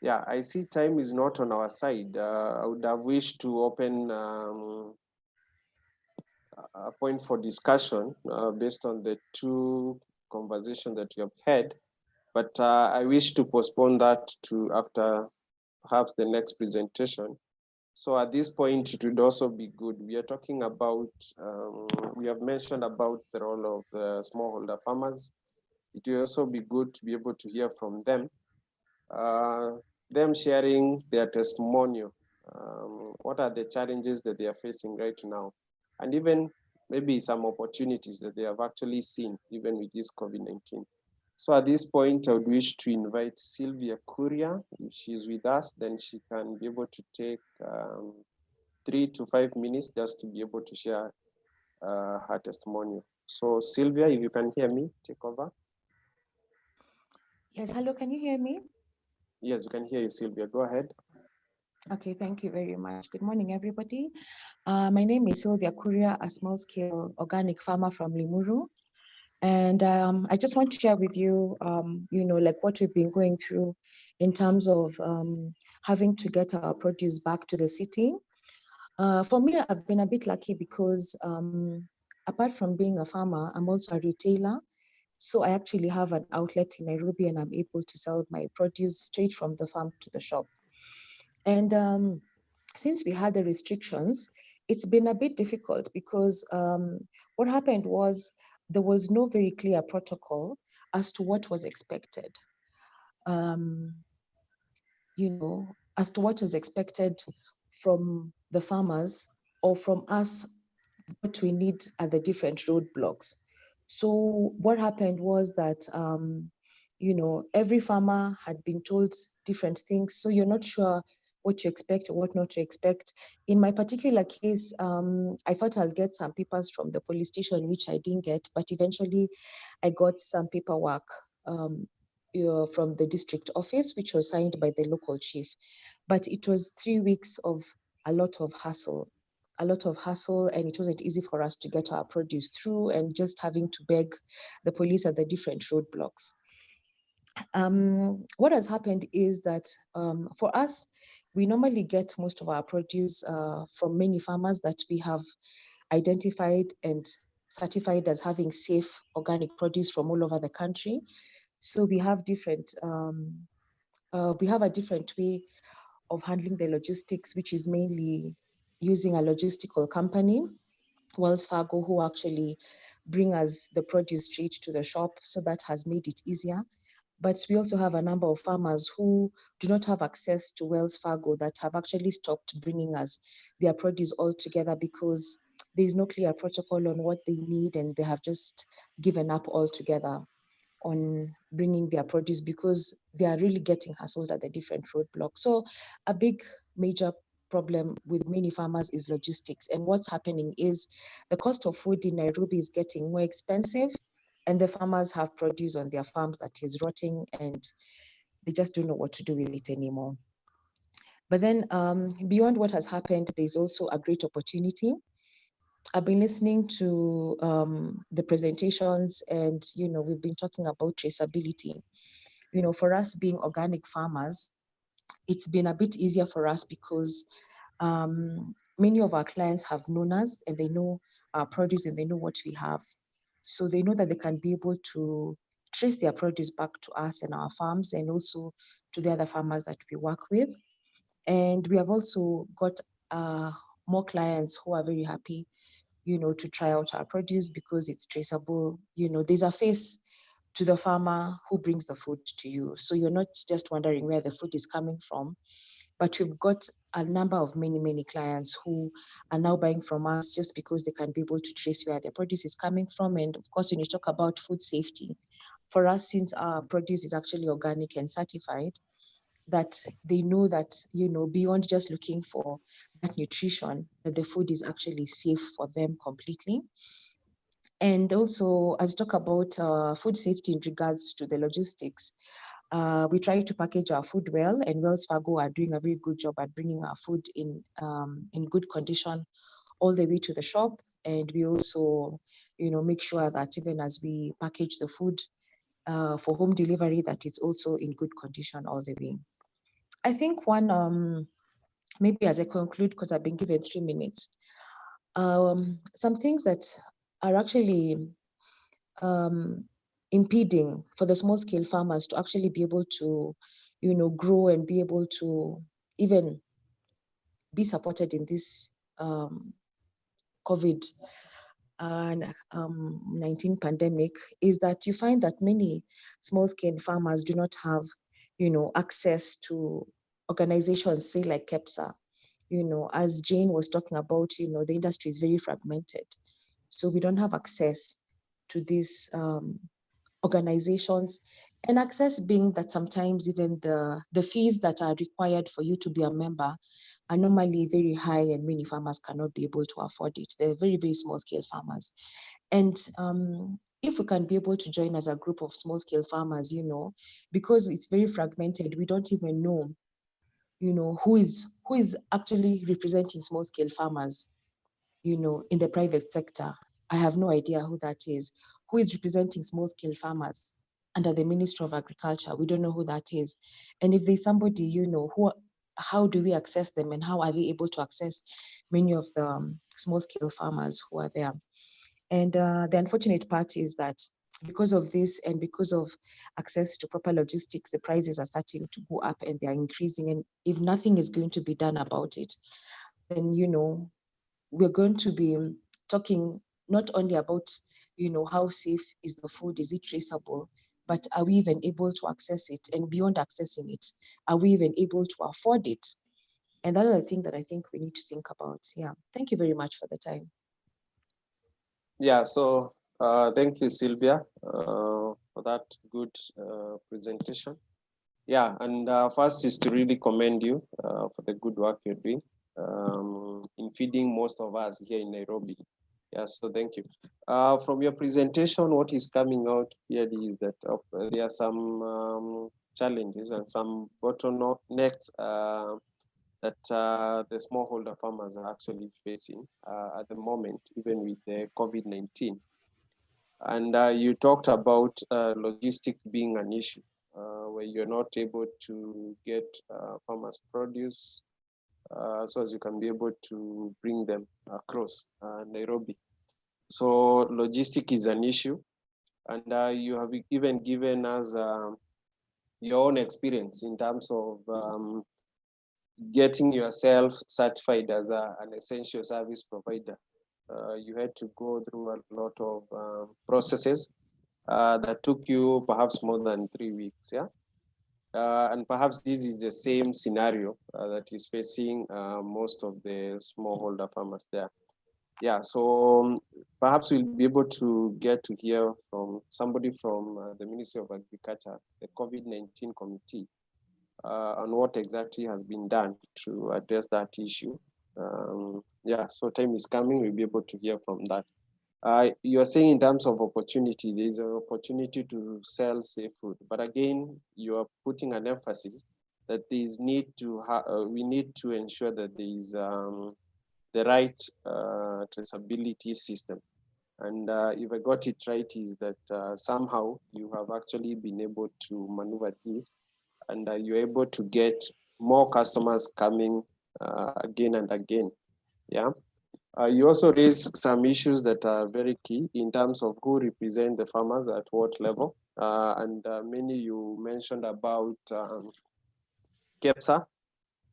Yeah, I see time is not on our side. I would have wished to open a point for discussion based on the two conversations that we have had, but I wish to postpone that to after perhaps the next presentation. So at this point, it would also be good. We are talking about, we have mentioned about the role of the smallholder farmers. It will also be good to be able to hear from them, them sharing their testimonial. What are the challenges that they are facing right now? And even maybe some opportunities that they have actually seen, even with this COVID-19. So at this point, I would wish to invite Sylvia Kuria. If she's with us, then she can be able to take 3 to 5 minutes just to be able to share her testimonial. So Sylvia, if you can hear me, take over. Yes, hello, can you hear me? Yes, we can hear you, Sylvia. Go ahead. Okay, thank you very much. Good morning, everybody. My name is Sylvia Kuria, a small-scale organic farmer from Limuru. And I just want to share with you, like what we've been going through in terms of having to get our produce back to the city. For me, I've been a bit lucky because apart from being a farmer, I'm also a retailer. So I actually have an outlet in Nairobi and I'm able to sell my produce straight from the farm to the shop. And since we had the restrictions, it's been a bit difficult because what happened was there was no very clear protocol as to what was expected. As to what was expected from the farmers or from us, what we need at the different roadblocks. So what happened was that, every farmer had been told different things. So you're not sure what to expect or what not to expect. In my particular case, I thought I'll get some papers from the police station, which I didn't get, but eventually I got some paperwork from the district office, which was signed by the local chief. But it was 3 weeks of a lot of hassle, and it wasn't easy for us to get our produce through and just having to beg the police at the different roadblocks. What has happened is that for us, we normally get most of our produce from many farmers that we have identified and certified as having safe organic produce from all over the country. So we have a different way of handling the logistics, which is mainly using a logistical company, Wells Fargo, who actually bring us the produce straight to the shop. So that has made it easier. But we also have a number of farmers who do not have access to Wells Fargo that have actually stopped bringing us their produce altogether because there is no clear protocol on what they need, and they have just given up altogether on bringing their produce because they are really getting hassled at the different roadblocks. So a big major problem with many farmers is logistics. And what's happening is the cost of food in Nairobi is getting more expensive, and the farmers have produce on their farms that is rotting and they just don't know what to do with it anymore. But then beyond what has happened, there's also a great opportunity. I've been listening to the presentations, and we've been talking about traceability. For us being organic farmers, it's been a bit easier for us because many of our clients have known us and they know our produce and they know what we have. So they know that they can be able to trace their produce back to us and our farms and also to the other farmers that we work with. And we have also got more clients who are very happy to try out our produce because it's traceable. There's a face to the farmer who brings the food to you. So you're not just wondering where the food is coming from, but we've got a number of many clients who are now buying from us just because they can be able to trace where their produce is coming from. And of course, when you talk about food safety, for us, since our produce is actually organic and certified, that they know that, beyond just looking for that nutrition, that the food is actually safe for them completely. And also, as we talk about food safety in regards to the logistics, we try to package our food well, and Wells Fargo are doing a very good job at bringing our food in good condition all the way to the shop. And we also, make sure that even as we package the food for home delivery, that it's also in good condition all the way. I think one, maybe as I conclude, because I've been given 3 minutes, some things that are actually impeding for the small scale farmers to actually be able to, grow and be able to even be supported in this COVID-19 pandemic is that you find that many small scale farmers do not have, access to organizations, say like KEPSA. As Jane was talking about, the industry is very fragmented. So we don't have access to these organizations, and access being that sometimes even the fees that are required for you to be a member are normally very high, and many farmers cannot be able to afford it. They're very small scale farmers. And if we can be able to join as a group of small scale farmers, because it's very fragmented, we don't even know, who is actually representing small scale farmers, in the private sector. I have no idea who that is. Who is representing small-scale farmers under the Ministry of Agriculture? We don't know who that is. And if there's somebody, you know, how do we access them, and how are they able to access many of the small-scale farmers who are there? And the unfortunate part is that because of this and because of access to proper logistics, the prices are starting to go up and they are increasing. And if nothing is going to be done about it, then, you know, we're going to be talking not only about, you know, how safe is the food, is it traceable, but are we even able to access it? And beyond accessing it, are we even able to afford it? And that is the thing that I think we need to think about. Yeah. Thank you very much for the time. Yeah, so thank you, Sylvia, for that good presentation. Yeah, and first is to really commend you for the good work you're doing in feeding most of us here in Nairobi. Yeah, so thank you. From your presentation, what is coming out clearly is that there are some challenges and some bottlenecks that the smallholder farmers are actually facing at the moment, even with the COVID-19. And you talked about logistics being an issue, where you're not able to get farmers' produce so as you can be able to bring them across Nairobi. So logistics is an issue. And you have even given us your own experience in terms of getting yourself certified as an essential service provider. You had to go through a lot of processes that took you perhaps more than 3 weeks, yeah? And perhaps this is the same scenario that is facing most of the smallholder farmers there. Yeah, so perhaps we'll be able to get to hear from somebody from the Ministry of Agriculture, the COVID-19 committee, on what exactly has been done to address that issue. Yeah, so time is coming, we'll be able to hear from that. You are saying in terms of opportunity, there is an opportunity to sell safe food, but again, you are putting an emphasis that there is need to we need to ensure that there is the right traceability system. And if I got it right, is that somehow you have actually been able to maneuver this, and you're able to get more customers coming again and again. Yeah. You also raised some issues that are very key in terms of who represent the farmers at what level. And many you mentioned about KEPSA,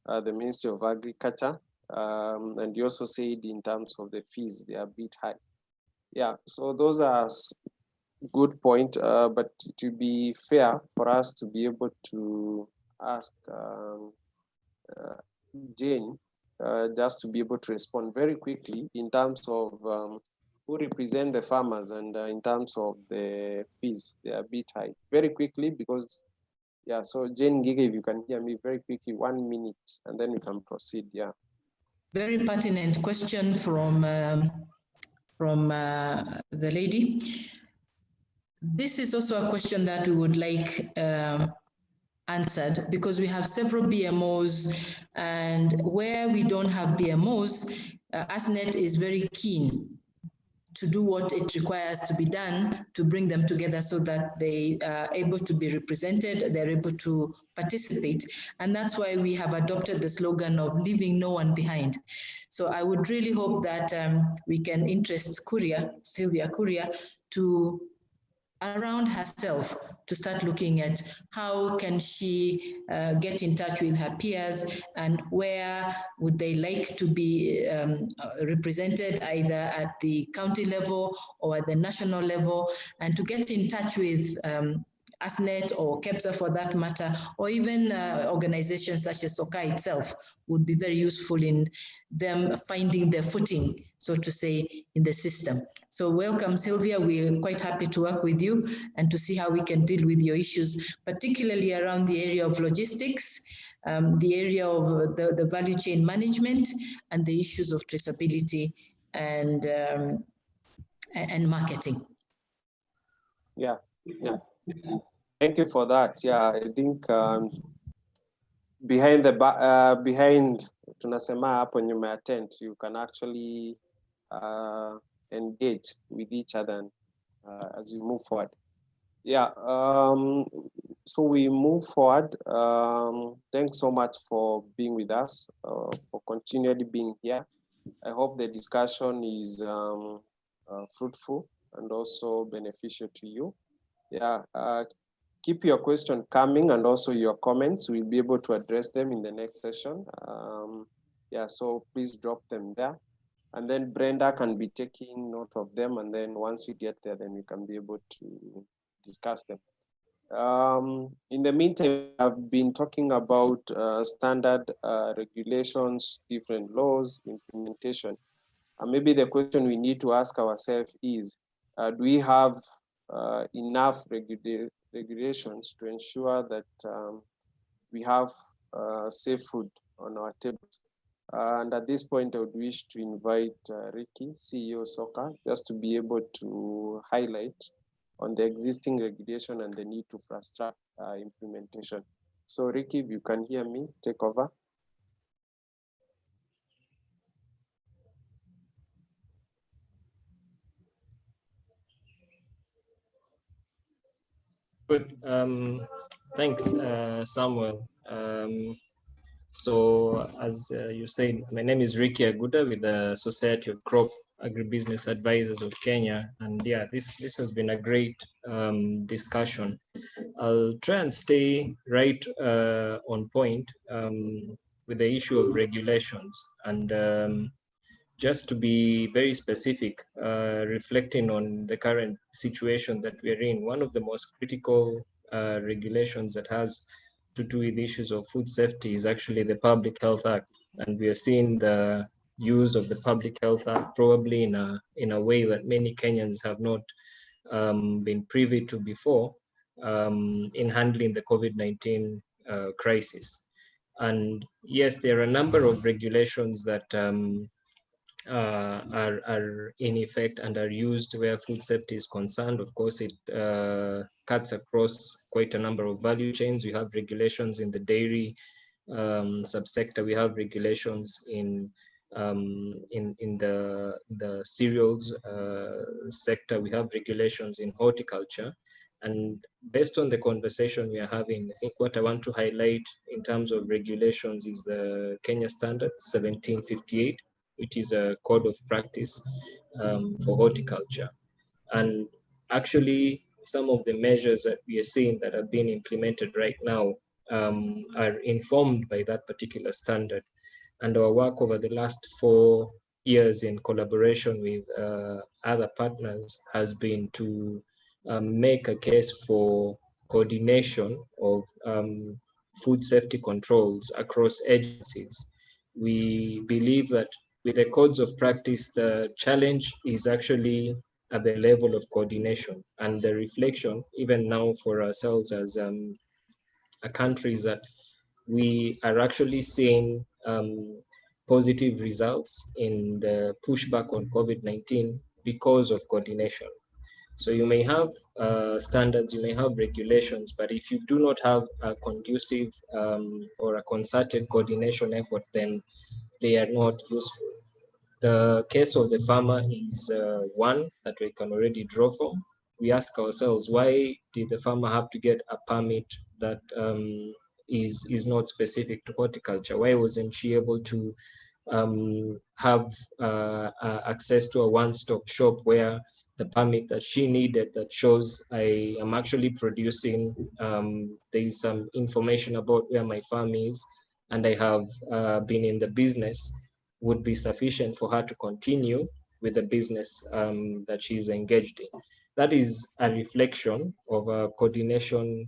the Ministry of Agriculture. And you also said in terms of the fees, they are a bit high. Yeah, so those are good point, but to be fair for us to be able to ask Jane, just to be able to respond very quickly in terms of who represent the farmers and in terms of the fees, they are a bit high. Very quickly, because, yeah, so Jane Ngige, if you can hear me very quickly, 1 minute, and then we can proceed, yeah. Very pertinent question from the lady. This is also a question that we would like answered, because we have several BMOs, and where we don't have BMOs, ASNET is very keen to do what it requires to be done to bring them together so that they are able to be represented, they're able to participate. And that's why we have adopted the slogan of leaving no one behind. So I would really hope that we can interest Sylvia Kuria, to around herself, to start looking at how can she get in touch with her peers, and where would they like to be represented, either at the county level or at the national level, and to get in touch with ASNET or KEPSA for that matter, or even organizations such as SOCA itself would be very useful in them finding their footing, so to say, in the system. So welcome, Sylvia. We're quite happy to work with you and to see how we can deal with your issues, particularly around the area of logistics, the area of the value chain management, and the issues of traceability and marketing. Yeah, yeah. Thank you for that. Yeah, I think behind tunasema hapo nyuma ya tent, you can actually engage with each other as we move forward. Yeah, so we move forward. Thanks so much for being with us, for continually being here. I hope the discussion is fruitful and also beneficial to you. Yeah, keep your question coming and also your comments. We'll be able to address them in the next session. Yeah, so please drop them there. And then Brenda can be taking note of them. And then once we get there, then we can be able to discuss them. In the meantime, I've been talking about standard regulations, different laws, implementation. And maybe the question we need to ask ourselves is, do we have enough regulations to ensure that we have safe food on our tables? And at this point, I would wish to invite Ricky, CEO Soccer, just to be able to highlight on the existing regulation and the need to fast track implementation. So Ricky, if you can hear me, take over. Good. Thanks, Samuel. So as you said, my name is Ricky Aguda with the Society of Crop Agribusiness Advisors of Kenya. And yeah, this has been a great discussion. I'll try and stay right on point with the issue of regulations. And just to be very specific, reflecting on the current situation that we're in, one of the most critical regulations that has to do with issues of food safety is actually the Public Health Act. And we are seeing the use of the Public Health Act probably in a way that many Kenyans have not been privy to before in handling the COVID-19 crisis. And yes, there are a number of regulations that are in effect and are used where food safety is concerned. Of course, it cuts across quite a number of value chains. We have regulations in the dairy subsector. We have regulations in the cereals sector. We have regulations in horticulture. And based on the conversation we are having, I think what I want to highlight in terms of regulations is the Kenya Standard 1758, which is a code of practice for horticulture. And actually, some of the measures that we are seeing that are being implemented right now are informed by that particular standard. And our work over the last 4 years in collaboration with other partners has been to make a case for coordination of food safety controls across agencies. We believe that with the codes of practice, the challenge is actually at the level of coordination, and the reflection, even now for ourselves as a country, is that we are actually seeing positive results in the pushback on COVID-19 because of coordination. So you may have standards, you may have regulations, but if you do not have a conducive or a concerted coordination effort, then they are not useful. The case of the farmer is one that we can already draw from. We ask ourselves, why did the farmer have to get a permit that is not specific to horticulture? Why wasn't she able to have access to a one-stop shop where the permit that she needed that shows I am actually producing, there is some information about where my farm is, and I have been in the business, would be sufficient for her to continue with the business that she's engaged in. That is a reflection of a coordination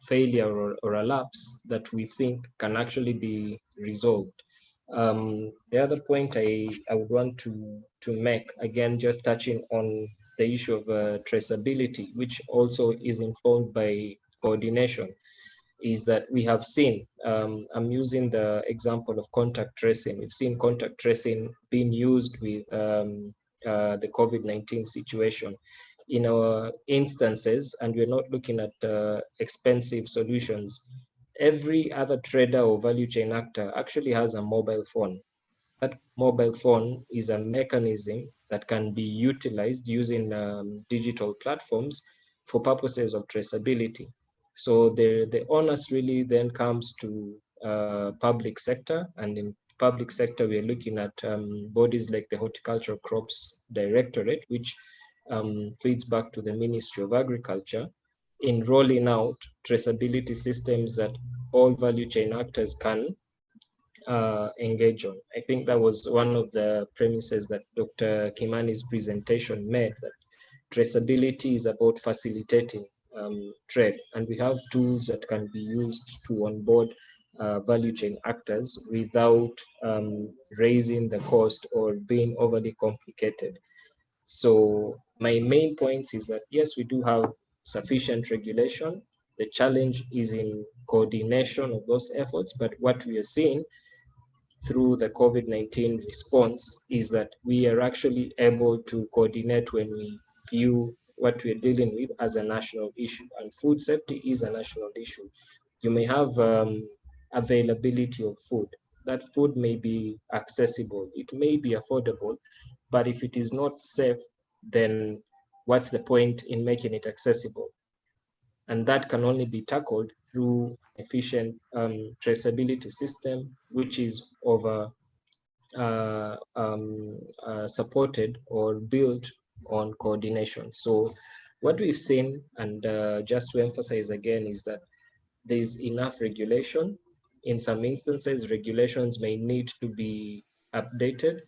failure or a lapse that we think can actually be resolved. The other point I would want to make, again, just touching on the issue of traceability, which also is informed by coordination, is that we have seen, I'm using the example of contact tracing. We've seen contact tracing being used with the COVID-19 situation. In our instances, and we're not looking at expensive solutions, every other trader or value chain actor actually has a mobile phone. that mobile phone is a mechanism that can be utilized using digital platforms for purposes of traceability. So the onus really then comes to public sector, and in public sector, we are looking at bodies like the Horticultural Crops Directorate, which feeds back to the Ministry of Agriculture, in rolling out traceability systems that all value chain actors can engage on. I think that was one of the premises that Dr. Kimani's presentation made, that traceability is about facilitating trade, and we have tools that can be used to onboard value chain actors without raising the cost or being overly complicated. So my main points is that, yes, we do have sufficient regulation. The challenge is in coordination of those efforts, but what we are seeing through the COVID-19 response is that we are actually able to coordinate when we view what we're dealing with as a national issue, and food safety is a national issue. You may have availability of food. That food may be accessible, it may be affordable, but if it is not safe, then what's the point in making it accessible? And that can only be tackled through efficient traceability system, which is over supported or built on coordination. So what we've seen, and just to emphasize again, is that there's enough regulation. In some instances, regulations may need to be updated,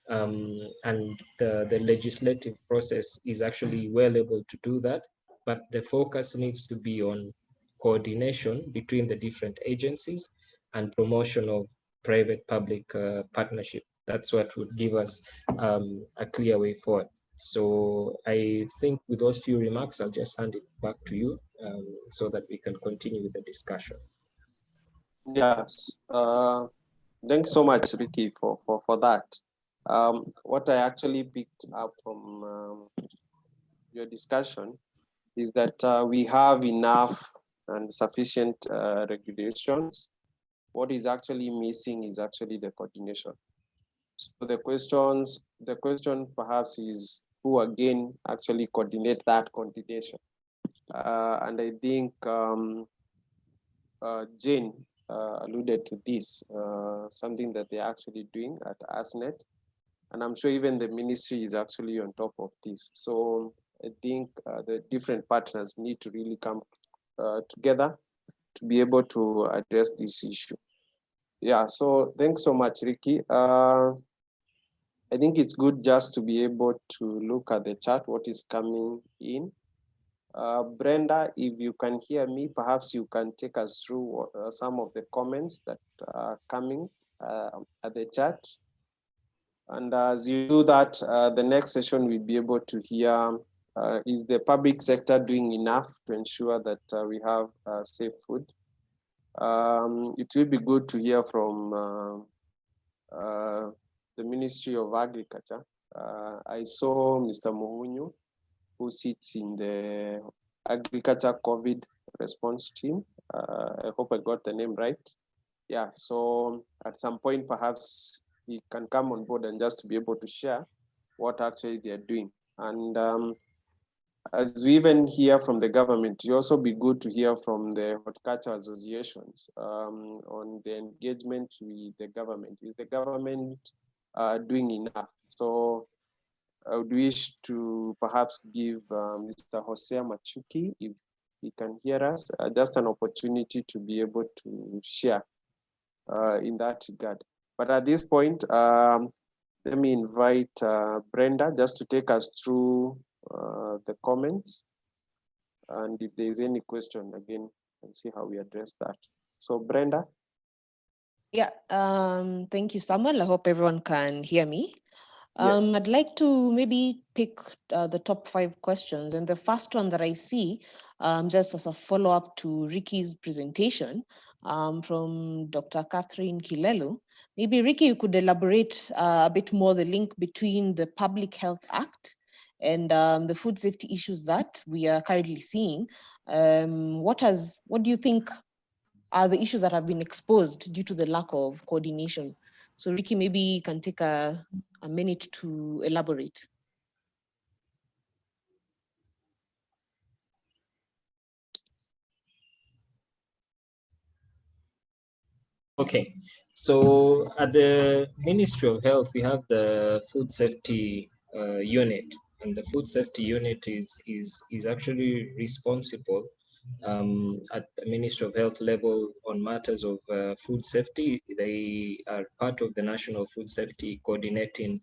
and the legislative process is actually well able to do that, but the focus needs to be on coordination between the different agencies and promotion of private-public partnership. That's what would give us a clear way forward. So I think with those few remarks, I'll just hand it back to you so that we can continue with the discussion. Yes, thanks so much, Ricky, for that. What I actually picked up from your discussion is that we have enough and sufficient regulations. What is actually missing is actually the coordination. So the question perhaps is who again actually coordinate that coordination. And I think Jane alluded to this, something that they're actually doing at ASNET. And I'm sure even the ministry is actually on top of this. So I think the different partners need to really come together to be able to address this issue. Yeah, so thanks so much, Ricky. I think it's good just to be able to look at the chat, what is coming in. Brenda, if you can hear me, perhaps you can take us through some of the comments that are coming at the chat. And as you do that, the next session we'll be able to hear, is the public sector doing enough to ensure that we have safe food? It will be good to hear from the Ministry of Agriculture. I saw Mr. Muhunyu, who sits in the Agriculture COVID response team. I hope I got the name right. Yeah, so at some point, perhaps he can come on board and just to be able to share what actually they're doing. And as we even hear from the government, it also be good to hear from the horticulture associations on the engagement with the government. Is the government doing enough? So I would wish to perhaps give Mr. Hosea Machuki, if he can hear us, just an opportunity to be able to share in that regard. But at this point, let me invite Brenda just to take us through the comments. And if there is any question, again, and see how we address that. So Brenda. Yeah, thank you, Samuel. I hope everyone can hear me. Yes. I'd like to maybe pick the top 5 questions. And the first one that I see, just as a follow-up to Ricky's presentation from Dr. Catherine Kilelu, maybe Ricky, you could elaborate a bit more the link between the Public Health Act and the food safety issues that we are currently seeing. What do you think are the issues that have been exposed due to the lack of coordination So Ricky, maybe you can take a minute to elaborate. Okay, so at the Ministry of Health, we have the food safety unit, and the food safety unit is actually responsible at the Ministry of Health level on matters of food safety. They are part of the National Food Safety Coordinating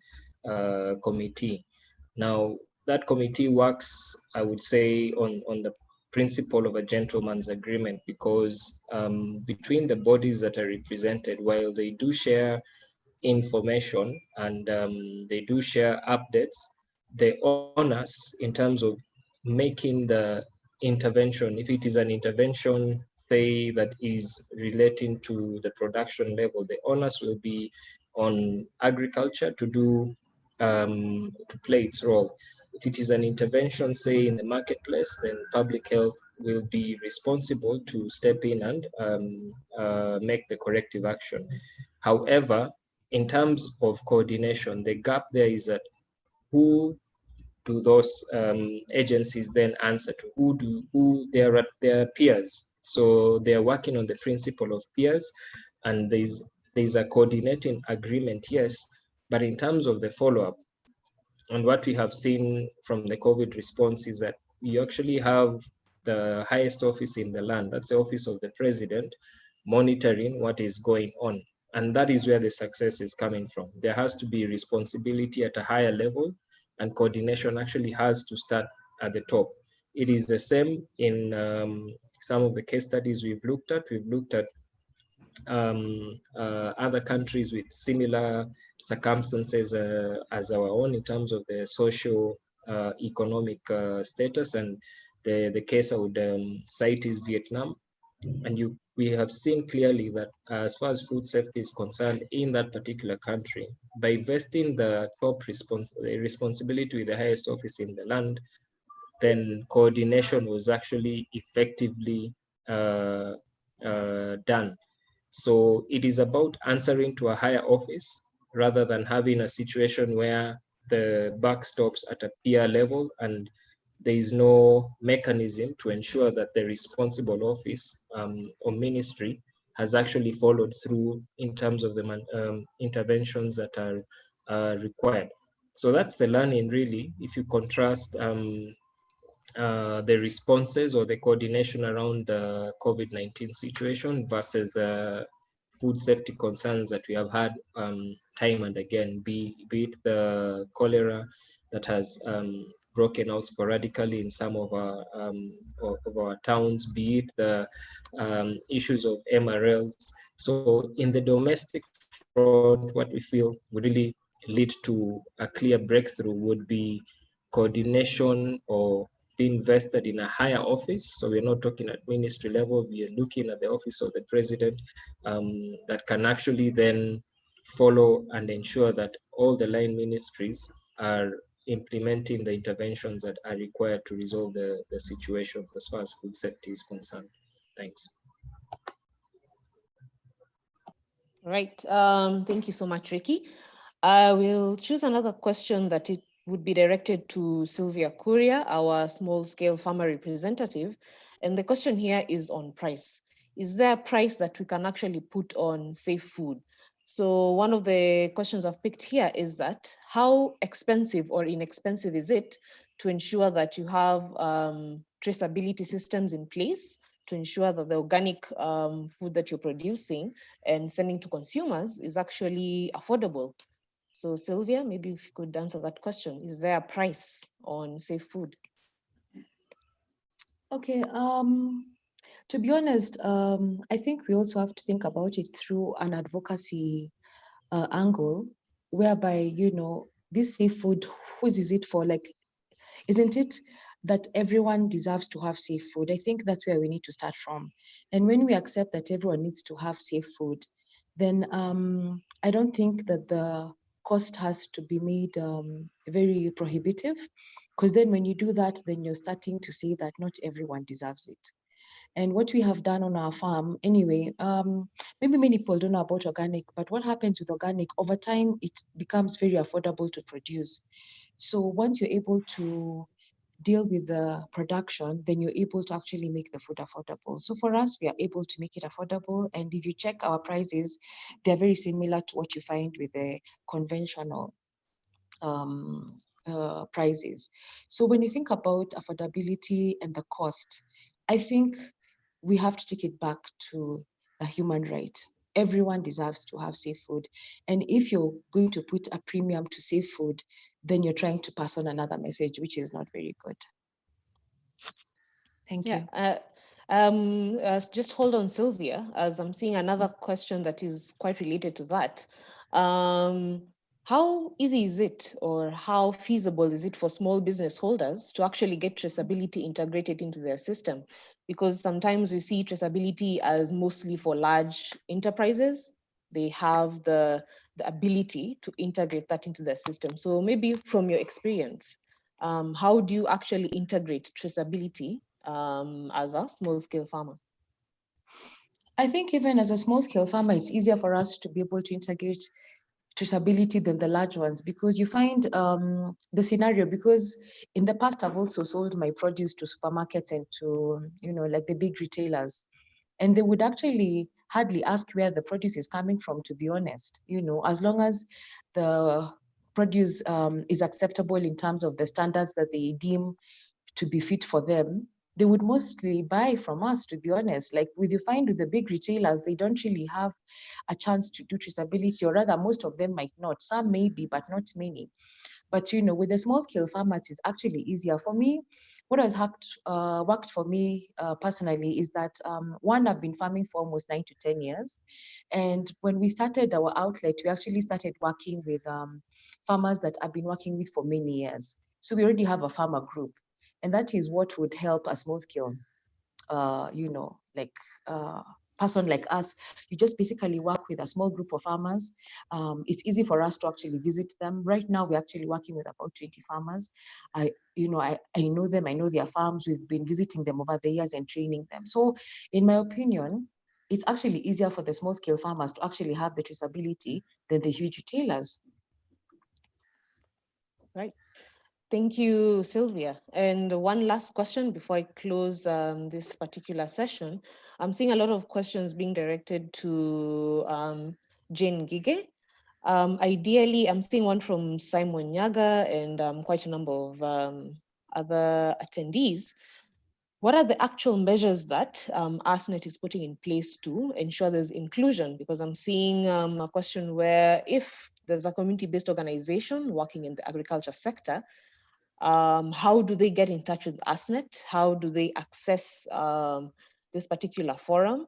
Committee. Now, that committee works, I would say, on the principle of a gentleman's agreement, because between the bodies that are represented, while they do share information and they do share updates, the onus in terms of making the intervention, if it is an intervention, say, that is relating to the production level, the onus will be on agriculture to do to play its role. If it is an intervention, say, in the marketplace, then public health will be responsible to step in and make the corrective action. However, in terms of coordination, the gap there is that who do those agencies then answer to? Who their peers? So they are working on the principle of peers, and there's a coordinating agreement, yes, but in terms of the follow-up, and what we have seen from the COVID response is that we actually have the highest office in the land, that's the office of the president, monitoring what is going on. And that is where the success is coming from. There has to be responsibility at a higher level, and coordination actually has to start at the top. It is the same in some of the case studies we've looked at. We've looked at other countries with similar circumstances as our own in terms of the social economic status, and the case I would cite is Vietnam. And we have seen clearly that as far as food safety is concerned in that particular country, by vesting the top responsibility with the highest office in the land, then coordination was actually effectively done. So it is about answering to a higher office rather than having a situation where the buck stops at a peer level and there is no mechanism to ensure that the responsible office or ministry has actually followed through in terms of the interventions that are required. So that's the learning, really. If you contrast the responses or the coordination around the COVID-19 situation versus the food safety concerns that we have had time and again, be it the cholera that has broken out sporadically in some of our towns, be it the issues of MRLs. So in the domestic front, what we feel would really lead to a clear breakthrough would be coordination or being vested in a higher office. So we're not talking at ministry level, we are looking at the office of the president that can actually then follow and ensure that all the line ministries are implementing the interventions that are required to resolve the situation as far as food safety is concerned. Thanks. Right. Thank you so much, Ricky. I will choose another question that it would be directed to Sylvia Kuria, our small-scale farmer representative. And the question here is on price. Is there a price that we can actually put on safe food? So one of the questions I've picked here is that how expensive or inexpensive is it to ensure that you have traceability systems in place to ensure that the organic food that you're producing and sending to consumers is actually affordable? So Sylvia, maybe if you could answer that question. Is there a price on safe food? Okay, to be honest, I think we also have to think about it through an advocacy angle, whereby, you know, this safe food, whose is it for? Like, isn't it that everyone deserves to have safe food? I think that's where we need to start from. And when we accept that everyone needs to have safe food, then I don't think that the cost has to be made very prohibitive, because then when you do that, then you're starting to say that not everyone deserves it. And what we have done on our farm, anyway, maybe many people don't know about organic, but what happens with organic, over time, it becomes very affordable to produce. So once you're able to deal with the production, then you're able to actually make the food affordable. So for us, we are able to make it affordable. And if you check our prices, they're very similar to what you find with the conventional prices. So when you think about affordability and the cost, I think we have to take it back to a human right. Everyone deserves to have safe food. And if you're going to put a premium to safe food, then you're trying to pass on another message, which is not very good. Thank you. Just hold on, Sylvia, as I'm seeing another question that is quite related to that. How easy is it, or how feasible is it for small business holders to actually get traceability integrated into their system? Because sometimes we see traceability as mostly for large enterprises. They have the ability to integrate that into their system. So maybe from your experience, how do you actually integrate traceability as a small-scale farmer? I think even as a small-scale farmer, it's easier for us to be able to integrate traceability than the large ones, because you find the scenario, because in the past I've also sold my produce to supermarkets and to, like the big retailers, and they would actually hardly ask where the produce is coming from, to be honest. As long as the produce is acceptable in terms of the standards that they deem to be fit for them, they would mostly buy from us, to be honest. Like you find with the big retailers, they don't really have a chance to do traceability, or rather most of them might not. Some maybe, but not many. But with the small scale farmers, it's actually easier. For me, what has worked for me personally is that one, I've been farming for almost 9 to 10 years. And when we started our outlet, we actually started working with farmers that I've been working with for many years. So we already have a farmer group. And that is what would help a small scale, person like us. You just basically work with a small group of farmers. It's easy for us to actually visit them. Right now, we're actually working with about 20 farmers. I know them, I know their farms. We've been visiting them over the years and training them. So in my opinion, it's actually easier for the small scale farmers to actually have the traceability than the huge retailers. Right. Thank you, Sylvia. And one last question before I close this particular session. I'm seeing a lot of questions being directed to Jane Ngige. Ideally, I'm seeing one from Simon Nyaga and quite a number of other attendees. What are the actual measures that ASNET is putting in place to ensure there's inclusion? Because I'm seeing a question where if there's a community-based organization working in the agriculture sector, how do they get in touch with ASNET? How do they access this particular forum?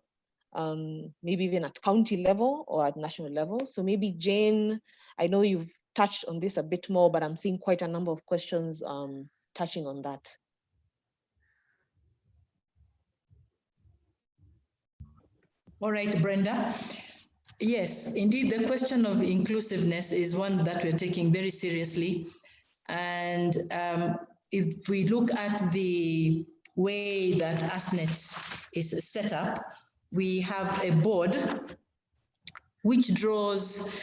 Maybe even at county level or at national level. So maybe Jane, I know you've touched on this a bit more, but I'm seeing quite a number of questions touching on that. All right, Brenda. Yes, indeed, the question of inclusiveness is one that we're taking very seriously. And if we look at the way that ASNET is set up, we have a board which draws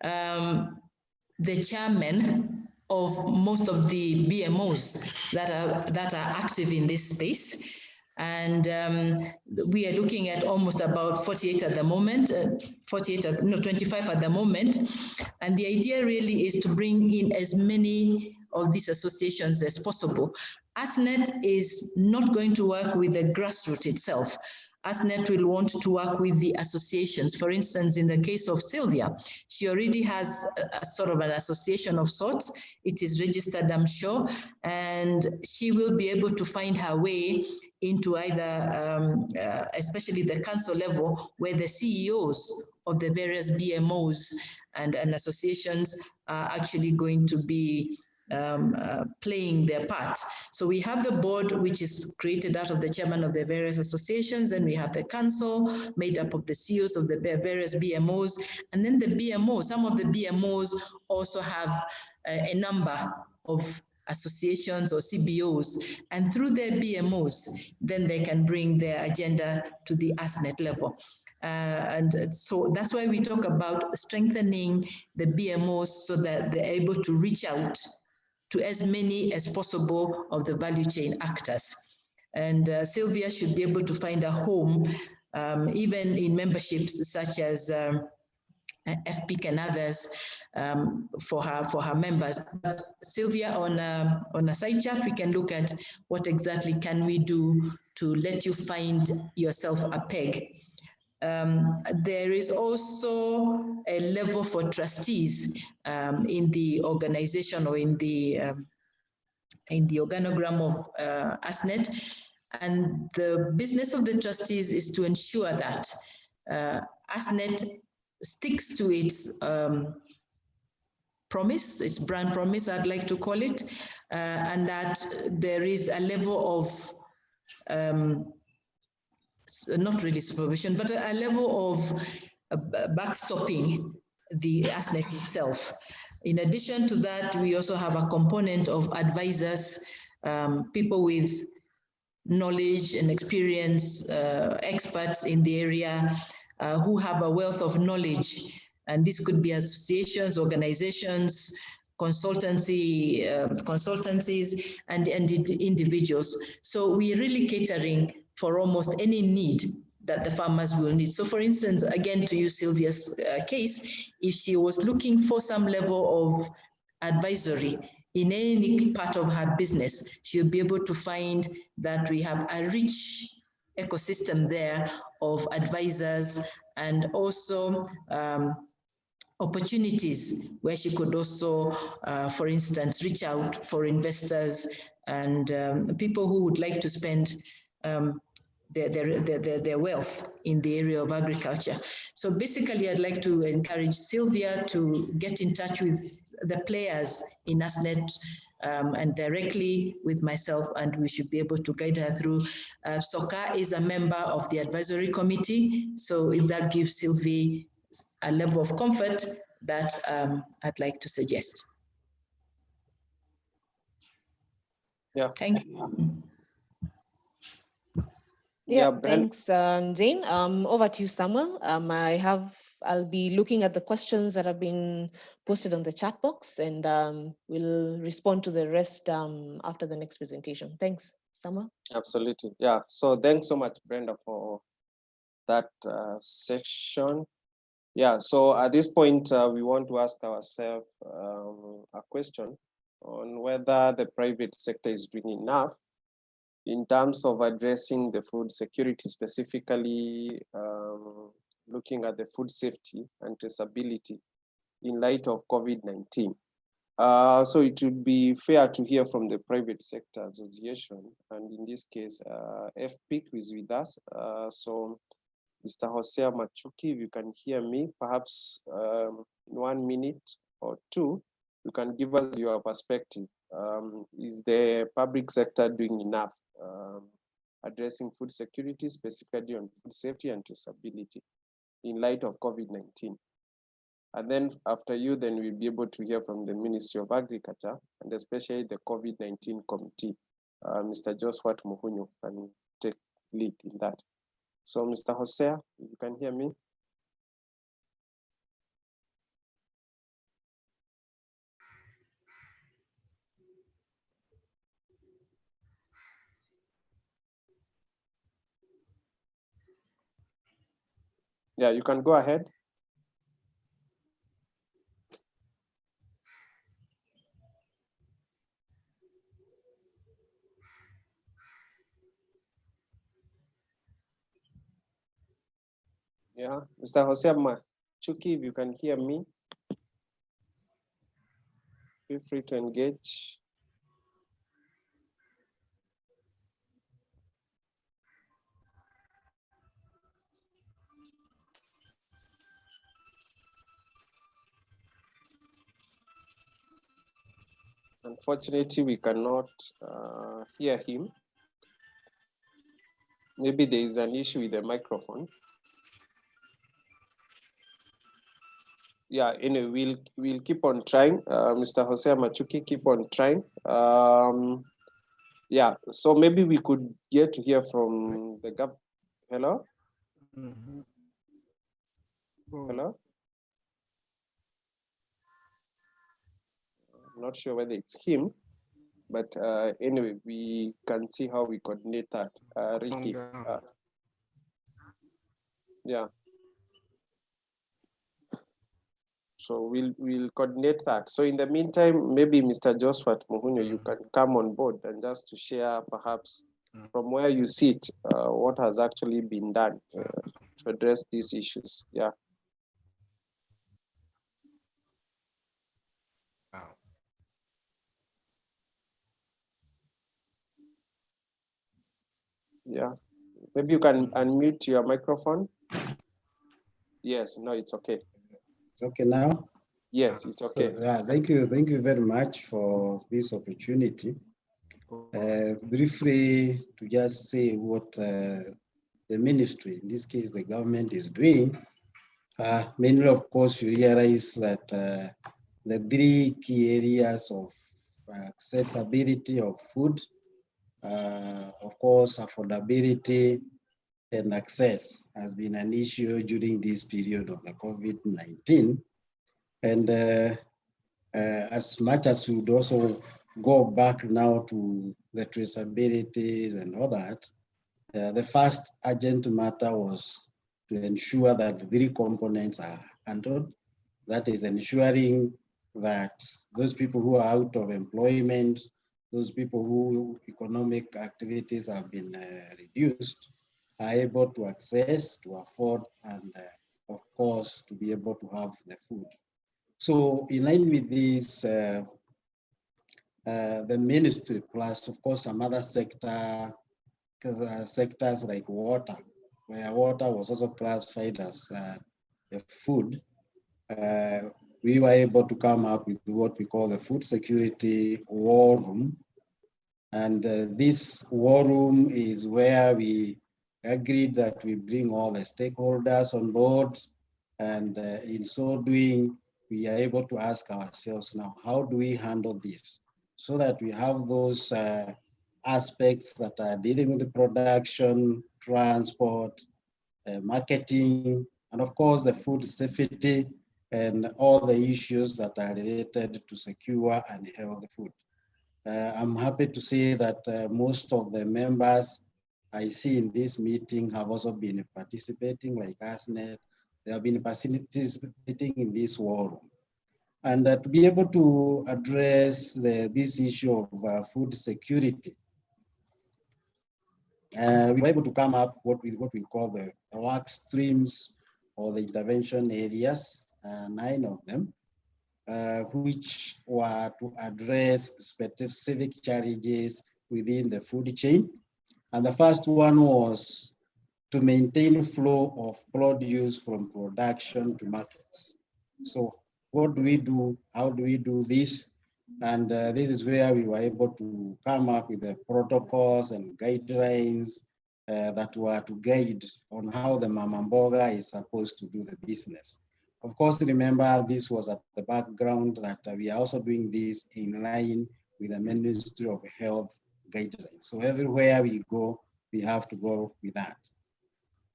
the chairman of most of the BMOs that are active in this space. And we are looking at almost about 48 at the moment, 25 at the moment. And the idea really is to bring in as many of these associations as possible. ASNET is not going to work with the grassroots itself. ASNET will want to work with the associations. For instance, in the case of Sylvia, she already has a sort of an association of sorts. It is registered, I'm sure, and she will be able to find her way into either, especially the council level, where the CEOs of the various BMOs and associations are actually going to be playing their part. So we have the board, which is created out of the chairman of the various associations, and we have the council made up of the CEOs of the various BMOs, and then the BMOs. Some of the BMOs also have a number of associations or CBOs, and through their BMOs, then they can bring their agenda to the ASNET level. And so that's why we talk about strengthening the BMOs so that they're able to reach out to as many as possible of the value chain actors. And Sylvia should be able to find a home, even in memberships such as FPIC and others, for her members. But Sylvia, on a side chat, we can look at what exactly can we do to let you find yourself a peg. There is also a level for trustees in the organization or in the organogram of ASNET. And the business of the trustees is to ensure that ASNET sticks to its promise, its brand promise, I'd like to call it, and that there is a level of not really supervision, but a level of backstopping the ASNET itself. In addition to that, we also have a component of advisors, people with knowledge and experience, experts in the area who have a wealth of knowledge. And this could be associations, organizations, consultancies, and individuals. So we're really catering for almost any need that the farmers will need. So for instance, again, to use Sylvia's case, if she was looking for some level of advisory in any part of her business, she'll be able to find that we have a rich ecosystem there of advisors and also opportunities where she could also, for instance, reach out for investors and people who would like to spend their wealth in the area of agriculture. So basically, I'd like to encourage Sylvia to get in touch with the players in ASNET and directly with myself, and we should be able to guide her through. Soka is a member of the advisory committee, so if that gives Sylvia a level of comfort, that I'd like to suggest. Yeah. Thank you. Yeah, thanks, Jane. Over to you, Samuel. I'll be looking at the questions that have been posted on the chat box, and we'll respond to the rest after the next presentation. Thanks, Samuel. Absolutely. Yeah. So thanks so much, Brenda, for that section. Yeah. So at this point, we want to ask ourselves a question on whether the private sector is doing enough in terms of addressing the food security, specifically looking at the food safety and traceability in light of COVID-19. So it would be fair to hear from the private sector association, and in this case, FPIC is with us. So Mr. Hosea Machuki, if you can hear me, perhaps in 1 minute or two, you can give us your perspective. Is the public sector doing enough addressing food security, specifically on food safety and traceability in light of COVID-19? And then after you, then we'll be able to hear from the Ministry of Agriculture and especially the COVID-19 committee. Mr. Josephat Muhunyu can take lead in that. So Mr. Hosea, if you can hear me. Yeah, you can go ahead. Yeah, Mr. Hosea Machuki, if you can hear me, feel free to engage. Unfortunately, we cannot hear him. Maybe there is an issue with the microphone. yeah, anyway, we'll keep on trying. Mr. Jose Machuki, keep on trying. Yeah, so maybe we could get to hear from the government. Hello? Hello? I'm not sure whether it's him, but anyway, we can see how we coordinate that. Ricky, yeah. So we'll coordinate that. So in the meantime, maybe Mr. Josephat Muhunyo, you can come on board and just to share perhaps from where you sit, what has actually been done to address these issues. Yeah. Yeah. Maybe you can unmute your microphone. Yes, no, it's okay. It's okay now? Yes, it's okay. Yeah, thank you very much for this opportunity. Briefly, to just say what the ministry, in this case the government, is doing. Mainly, of course, you realize that the three key areas of accessibility of food, of course, affordability and access has been an issue during this period of the COVID-19. And as much as we would also go back now to the traceabilities and all that, the first urgent matter was to ensure that the three components are handled. That is ensuring that those people who are out of employment, those people who economic activities have been reduced, are able to access, to afford, and of course, to be able to have the food. So in line with this, the ministry plus, of course, some other sectors like water, where water was also classified as a food, we were able to come up with what we call the food security war room. And this war room is where we agreed that we bring all the stakeholders on board. And in so doing, we are able to ask ourselves now, how do we handle this? So that we have those aspects that are dealing with the production, transport, marketing, and of course the food safety and all the issues that are related to secure and healthy food. I'm happy to say that most of the members I see in this meeting have also been participating, like ASNET. They have been participating in this war room. And to be able to address this issue of food security, we were able to come up what we call the work streams or the intervention areas, 9 of them, which were to address specific challenges within the food chain. And the first one was to maintain flow of produce from production to markets. So what do we do? How do we do this? And this is where we were able to come up with the protocols and guidelines that were to guide on how the mama mboga is supposed to do the business. Of course, remember this was at the background that we are also doing this in line with the Ministry of Health guidelines. So everywhere we go, we have to go with that.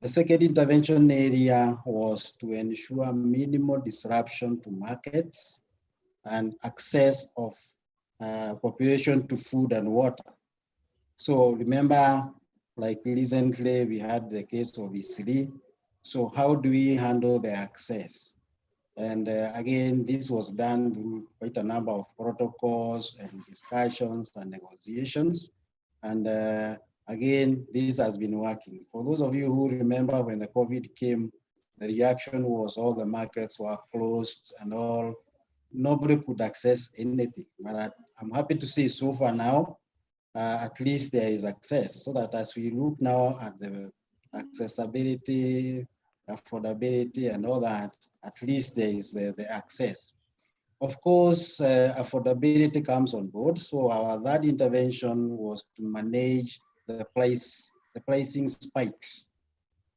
The second intervention area was to ensure minimal disruption to markets and access of population to food and water. So remember, like recently we had the case of Isili. So how do we handle the access? And again, this was done through quite a number of protocols and discussions and negotiations. And again, this has been working. For those of you who remember when the COVID came, the reaction was all the markets were closed and all. Nobody could access anything. But I'm happy to say so far now, at least there is access, so that as we look now at the accessibility, affordability, and all that, at least there is the access. Of course, affordability comes on board. So our third intervention was to manage the pricing spikes.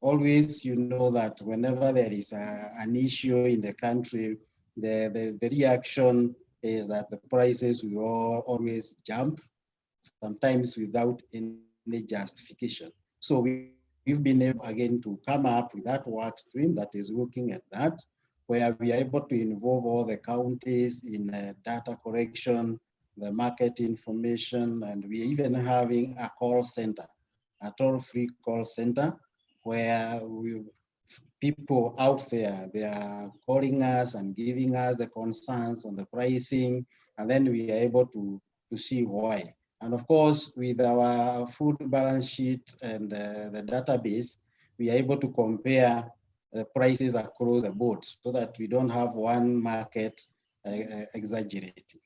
Always, you know that whenever there is an issue in the country, the reaction is that the prices will always jump, sometimes without any justification. So we've been able again to come up with that work stream that is looking at that, where we are able to involve all the counties in data collection, the market information, and we're even having a call center, a toll-free call center, where people out there, they are calling us and giving us the concerns on the pricing, and then we are able to see why. And of course, with our food balance sheet and the database, we are able to compare the prices across the board so that we don't have one market exaggerating.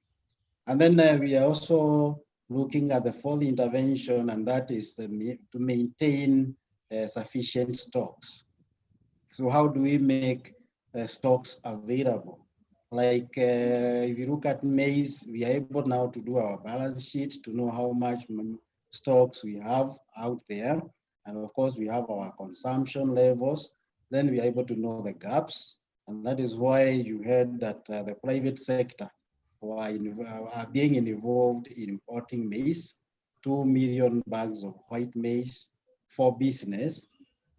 And then we are also looking at the fourth intervention, and that is to maintain sufficient stocks. So how do we make stocks available? Like if you look at maize, we are able now to do our balance sheet to know how much stocks we have out there. And of course, we have our consumption levels. Then we are able to know the gaps. And that is why you heard that the private sector are being involved in importing maize, 2 million bags of white maize for business,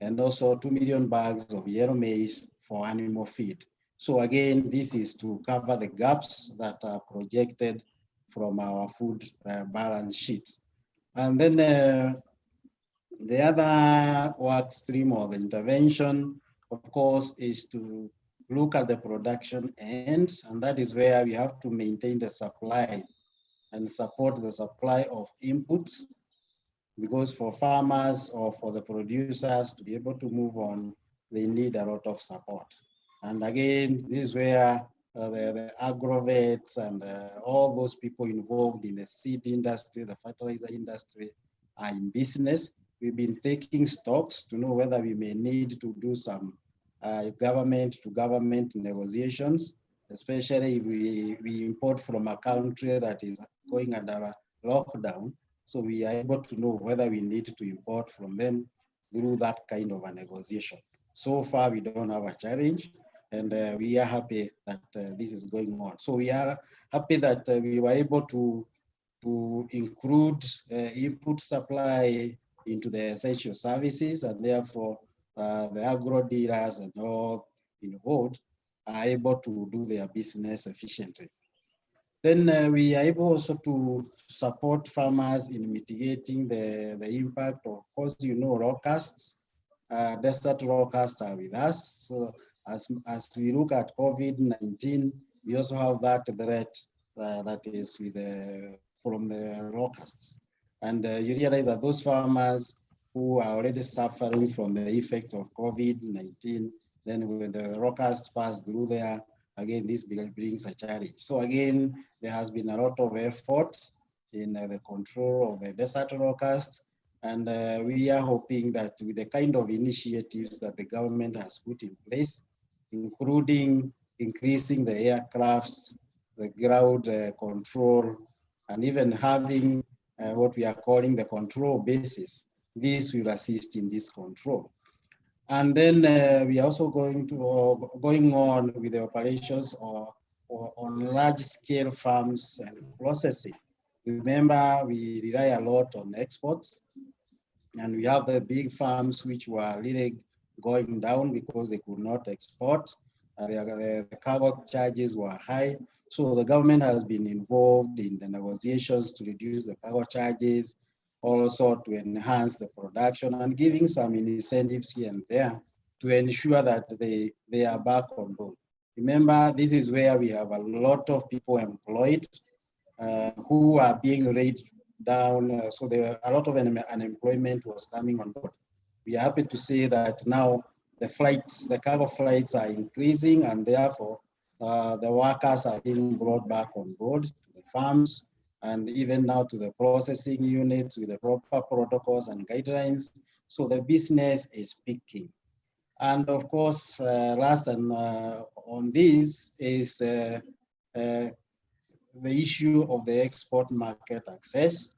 and also 2 million bags of yellow maize for animal feed. So again, this is to cover the gaps that are projected from our food balance sheets. And then the other work stream or the intervention, of course, is to look at the production end, and that is where we have to maintain the supply and support the supply of inputs, because for farmers or for the producers to be able to move on, they need a lot of support. And again, this is where the agrovets and all those people involved in the seed industry, the fertilizer industry, are in business. We've been taking stocks to know whether we may need to do some government to government negotiations, especially if we import from a country that is going under a lockdown. So we are able to know whether we need to import from them through that kind of a negotiation. So far, we don't have a challenge, and we are happy that this is going on. So we are happy that we were able to include input supply into the essential services, and therefore the agro dealers and all involved are able to do their business efficiently. Then we are able also to support farmers in mitigating the impact of course, you know, locusts. Desert locusts are with us. So as we look at COVID-19, we also have that threat that is with from the locusts. And you realize that those farmers who are already suffering from the effects of COVID-19, then when the locusts pass through there, again, this brings a challenge. So again, there has been a lot of effort in the control of the desert locusts. And we are hoping that with the kind of initiatives that the government has put in place, including increasing the aircrafts, the ground control, and even having what we are calling the control bases, this will assist in this control. And then we are also going on with the operations or on large scale farms and processing. Remember, we rely a lot on exports, and we have the big farms which were really going down because they could not export. The cargo charges were high. So the government has been involved in the negotiations to reduce the cargo charges, also to enhance the production and giving some incentives here and there to ensure that they are back on board. Remember, this is where we have a lot of people employed who are being laid down. So there a lot of unemployment was coming on board. We are happy to say that now the cargo flights are increasing, and therefore the workers are being brought back on board to the farms, and even now to the processing units with the proper protocols and guidelines. So the business is picking. And of course, last and on this is the issue of the export market access.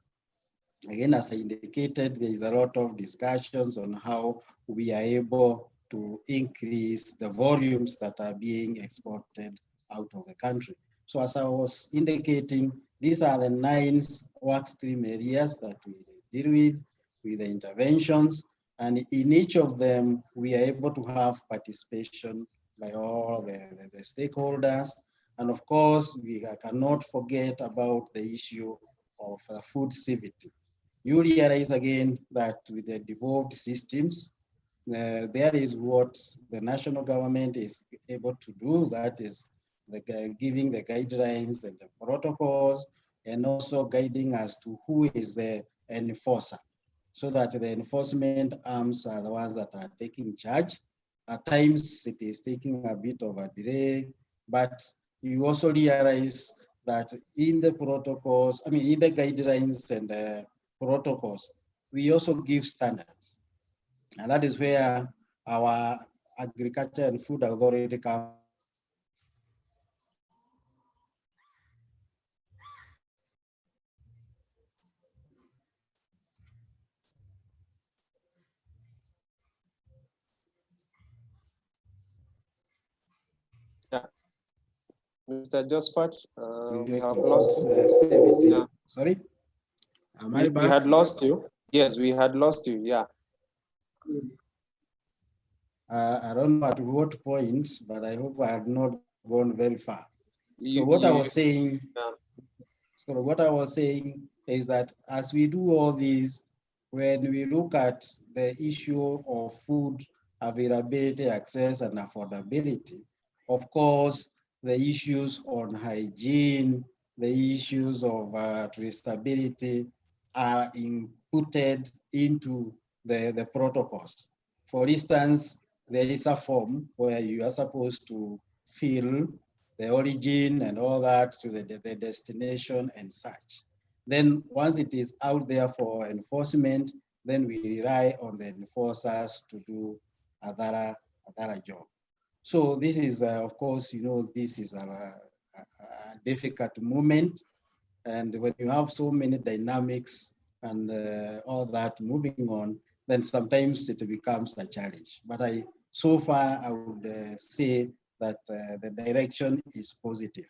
Again, as I indicated, there is a lot of discussions on how we are able to increase the volumes that are being exported out of the country. So as I was indicating, these are the 9 work stream areas that we deal with the interventions. And in each of them, we are able to have participation by all the stakeholders. And of course, we cannot forget about the issue of food safety. You realize again that with the devolved systems, there is what the national government is able to do, that is giving the guidelines and the protocols, and also guiding us to who is the enforcer, so that the enforcement arms are the ones that are taking charge. At times it is taking a bit of a delay, but you also realize that in the protocols, I mean, in the guidelines and the protocols, we also give standards. And that is where our Agriculture and Food Authority comes. Yeah. Mr. Josephat, we have lost Yeah. Sorry? Am I back? We had lost you. Yes, we had lost you. Yeah. I don't know at what point, but I hope I had not gone very far. So what I was saying is that as we do all these, when we look at the issue of food availability, access, and affordability, of course, the issues on hygiene, the issues of traceability are inputted into the protocols. For instance, there is a form where you are supposed to fill the origin and all that to the destination and such. Then once it is out there for enforcement, then we rely on the enforcers to do another job. So this is, of course, this is a difficult moment. And when you have so many dynamics and all that moving on, then sometimes it becomes a challenge. But so far, I would say that the direction is positive.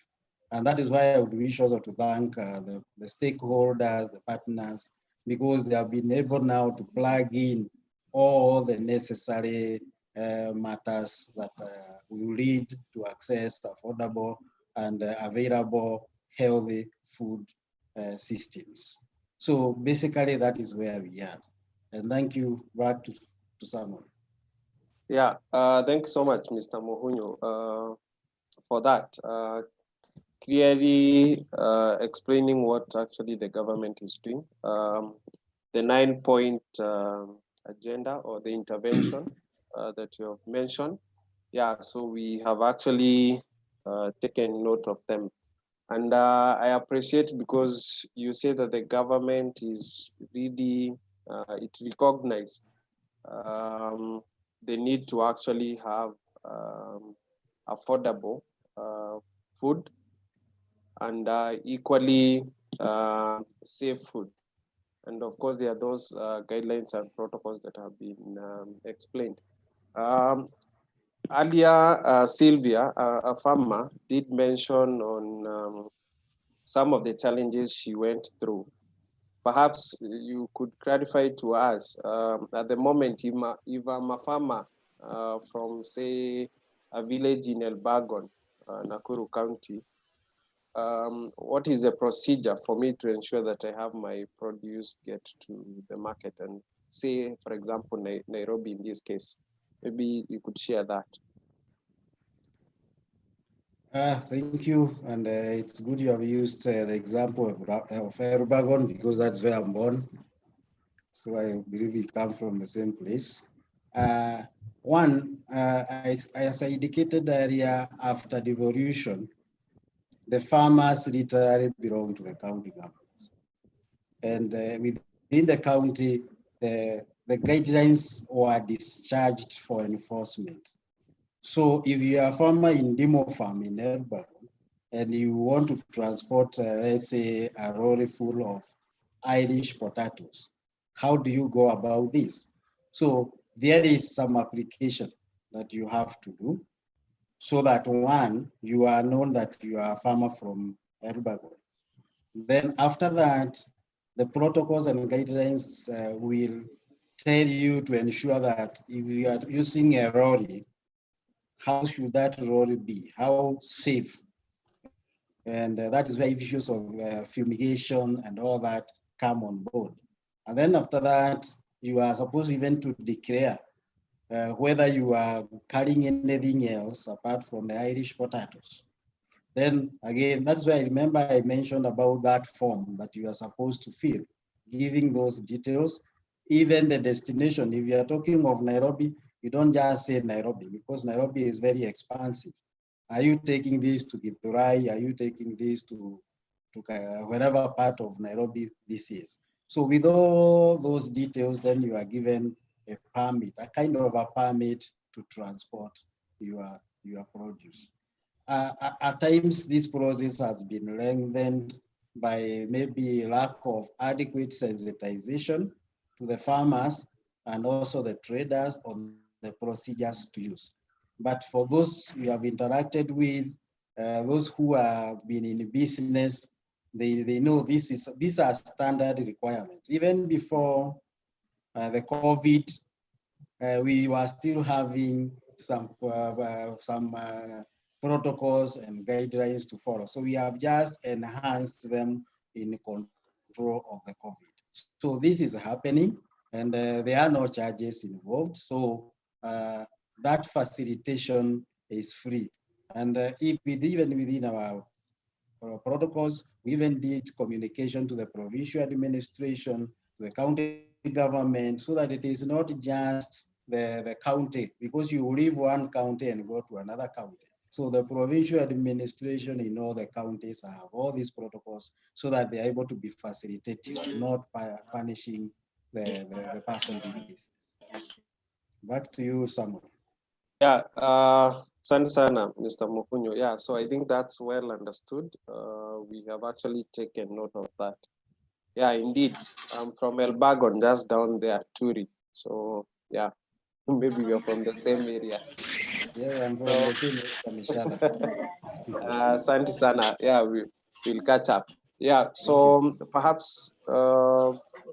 And that is why I would wish also to thank the stakeholders, the partners, because they have been able now to plug in all the necessary matters that will lead to access affordable and available healthy food systems. So basically that is where we are. And thank you, back to Samuel. Yeah, thank you so much, Mr. Mohunyo, for that. Clearly explaining what actually the government is doing. The 9-point agenda or the intervention that you have mentioned. Yeah, so we have actually taken note of them. And I appreciate because you say that the government is really, it recognizes the need to actually have affordable food and equally safe food. And of course, there are those guidelines and protocols that have been explained. Earlier, Sylvia, a farmer, did mention on some of the challenges she went through. Perhaps you could clarify to us, at the moment, if I'm a farmer from, say, a village in Elbagon, Nakuru County, what is the procedure for me to ensure that I have my produce get to the market and say, for example, Nairobi in this case? Maybe you could share that. Thank you, and it's good you have used the example of Elbagon because that's where I'm born. So I believe we come from the same place. One, as I indicated earlier, after devolution, the farmers literally belong to the county governments. And within the county, the guidelines were discharged for enforcement. So if you are a farmer in Demo Farm in Elbagon, and you want to transport, let's say, a lorry full of Irish potatoes, how do you go about this? So there is some application that you have to do. so that one, you are known that you are a farmer from Elbagon. Then after that, the protocols and guidelines will tell you to ensure that if you are using a lorry, how should that lorry be? How safe? And that is where issues of fumigation and all that come on board. And then after that, you are supposed even to declare whether you are carrying anything else apart from the Irish potatoes. Then again, that's why I remember I mentioned about that form that you are supposed to fill, giving those details, even the destination. If you are talking of Nairobi, you don't just say Nairobi because Nairobi is very expansive. Are you taking this to Githurai? Are you taking this to wherever part of Nairobi this is? So with all those details, then you are given a permit, a kind of a permit to transport your produce. At times, this process has been lengthened by maybe lack of adequate sensitization to the farmers and also the traders on the procedures to use. But for those we have interacted with, those who have been in business, they know these are standard requirements. Even before the COVID, we were still having some protocols and guidelines to follow. So we have just enhanced them in control of the COVID. So this is happening, and there are no charges involved. So that facilitation is free. And even within our protocols, we even did communication to the provincial administration, to the county government, so that it is not just the county, because you leave one county and go to another county. So the provincial administration in all the counties have all these protocols so that they are able to be facilitated, not punishing the person doing business. Back to you, Samuel. Yeah, asante sana, Mr. Mukunyo. Yeah, so I think that's well understood. We have actually taken note of that. Yeah, indeed. I'm from Elbagon, just down there, Turi. So yeah, maybe we're from the same area. Yeah, I'm from the same area. Asante sana. Yeah, we'll catch up. Yeah, so perhaps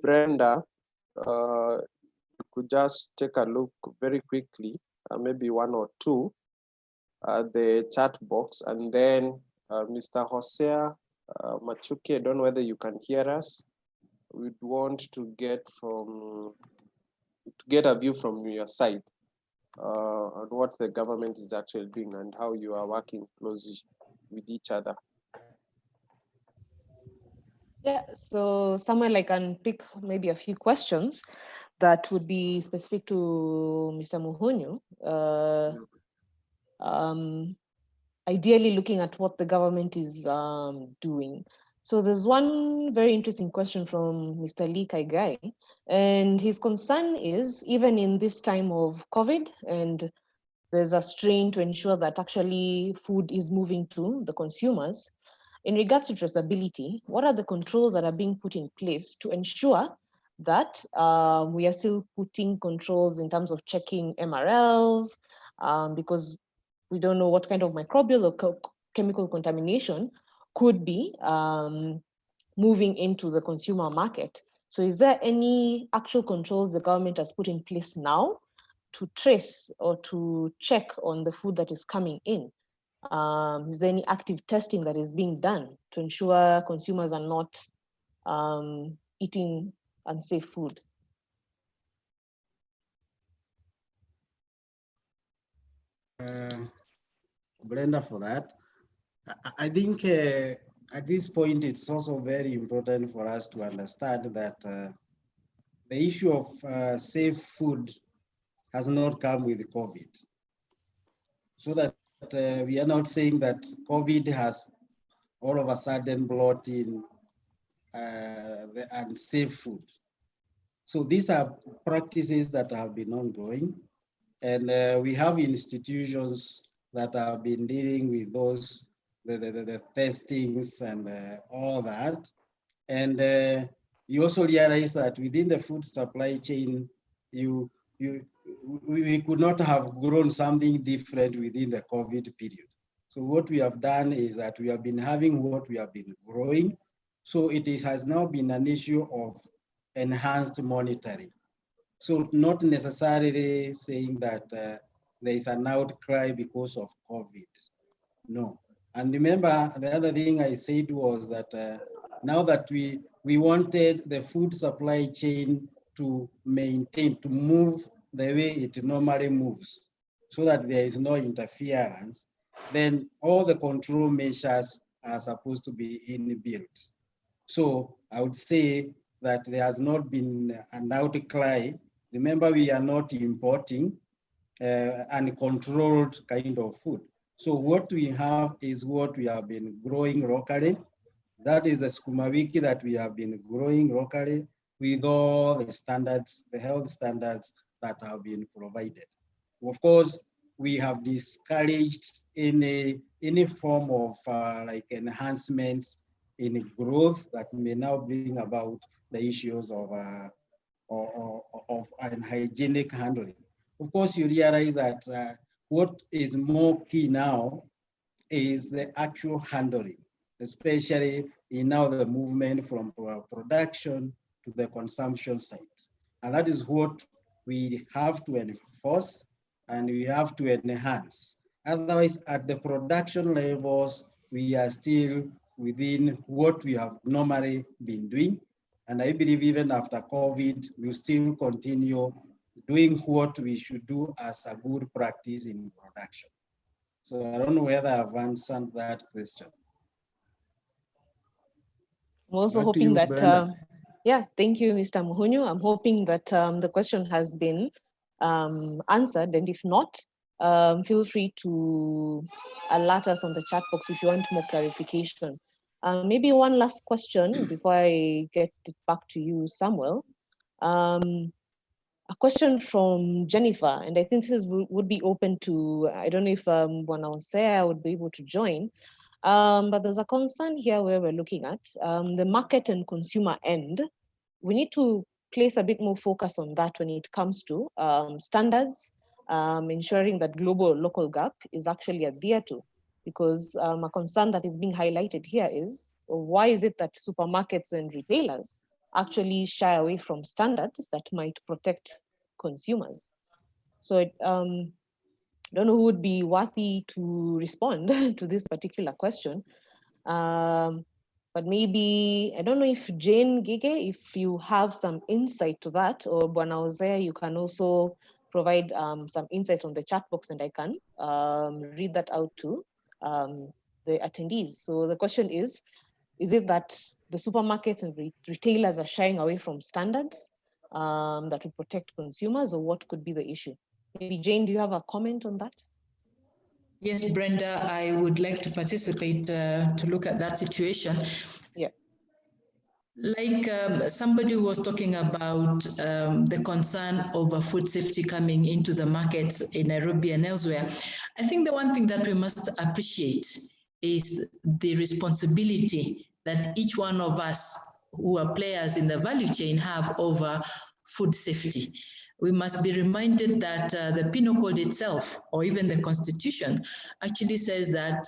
Brenda, you could just take a look very quickly, maybe one or two, the chat box, and then Mr. Hosea Machuki, I don't know whether you can hear us. We'd want to get a view from your side on what the government is actually doing and how you are working closely with each other. Yeah, so Samuel, I can pick maybe a few questions that would be specific to Mr. Muhunyu. Ideally looking at what the government is doing. So there's one very interesting question from Mr. Lee Kaigai, and his concern is, even in this time of COVID, and there's a strain to ensure that actually food is moving to the consumers, in regards to traceability, what are the controls that are being put in place to ensure that we are still putting controls in terms of checking MRLs, because we don't know what kind of microbial or chemical contamination could be moving into the consumer market. So is there any actual controls the government has put in place now to trace or to check on the food that is coming in? Is there any active testing that is being done to ensure consumers are not eating unsafe food? Brenda, for that. I think at this point, it's also very important for us to understand that the issue of safe food has not come with COVID. So that we are not saying that COVID has all of a sudden brought in the unsafe food. So these are practices that have been ongoing, and we have institutions that have been dealing with those, the testings and all that. And you also realize that within the food supply chain, we could not have grown something different within the COVID period. So what we have done is that we have been having what we have been growing. So has now been an issue of enhanced monitoring. So not necessarily saying that there is an outcry because of COVID. No. And remember, the other thing I said was that now that we wanted the food supply chain to maintain, to move the way it normally moves, so that there is no interference, then all the control measures are supposed to be inbuilt. So I would say that there has not been an outcry. Remember, we are not importing uncontrolled kind of food. So what we have is what we have been growing locally. That is the sukuma wiki that we have been growing locally with all the standards, the health standards that have been provided. Of course, we have discouraged any form of like enhancements in growth that may now bring about the issues of unhygienic handling. Of course, you realize that what is more key now is the actual handling, especially in now the movement from production to the consumption site. And that is what we have to enforce and we have to enhance. Otherwise, at the production levels, we are still within what we have normally been doing. And I believe even after COVID, we'll still continue doing what we should do as a good practice in production. So I don't know whether I've answered that question. I'm also hoping that, yeah, thank you, Mr. Muhunyu. I'm hoping that the question has been answered, and if not, feel free to alert us on the chat box if you want more clarification. Maybe one last question before I get it back to you, Samuel. A question from Jennifer, and I think this would be open to, I don't know if Bwana would be able to join, but there's a concern here where we're looking at the market and consumer end. We need to place a bit more focus on that when it comes to standards, ensuring that global local gap is actually adhered to, because a concern that is being highlighted here is, why is it that supermarkets and retailers actually shy away from standards that might protect consumers? So I don't know who would be worthy to respond to this particular question. But maybe, I don't know if Jane Ngige, if you have some insight to that, or Bwana Hosea, you can also provide some insight on the chat box and I can read that out to the attendees. So the question is it that the supermarkets and retailers are shying away from standards that would protect consumers, or what could be the issue? Maybe Jane, do you have a comment on that? Yes, Brenda, I would like to participate to look at that situation. Yeah. Like somebody was talking about the concern over food safety coming into the markets in Nairobi and elsewhere. I think the one thing that we must appreciate is the responsibility that each one of us who are players in the value chain have over food safety. We must be reminded that the Penal Code itself, or even the Constitution, actually says that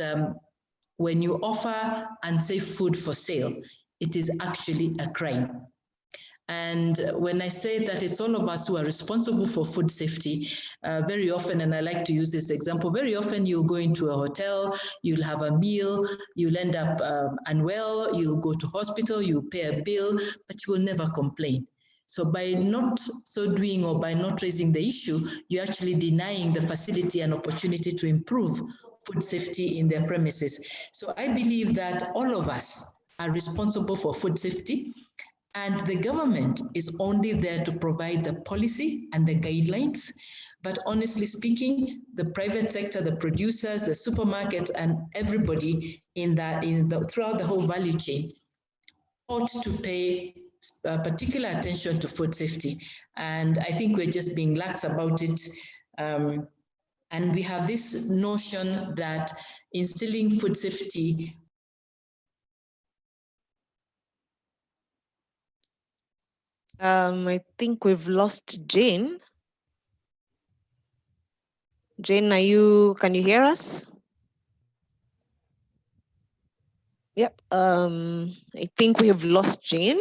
when you offer unsafe food for sale, it is actually a crime. And when I say that it's all of us who are responsible for food safety, very often, and I like to use this example, very often you'll go into a hotel, you'll have a meal, you'll end up unwell, you'll go to hospital, you'll pay a bill, but you will never complain. So by not so doing, or by not raising the issue, you're actually denying the facility an opportunity to improve food safety in their premises. So I believe that all of us are responsible for food safety, and the government is only there to provide the policy and the guidelines. But honestly speaking, the private sector, the producers, the supermarkets, and everybody throughout the whole value chain ought to pay particular attention to food safety. And I think we're just being lax about it. And we have this notion that instilling food safety I think we've lost Jane. Jane, can you hear us? Yep. I think we have lost Jane.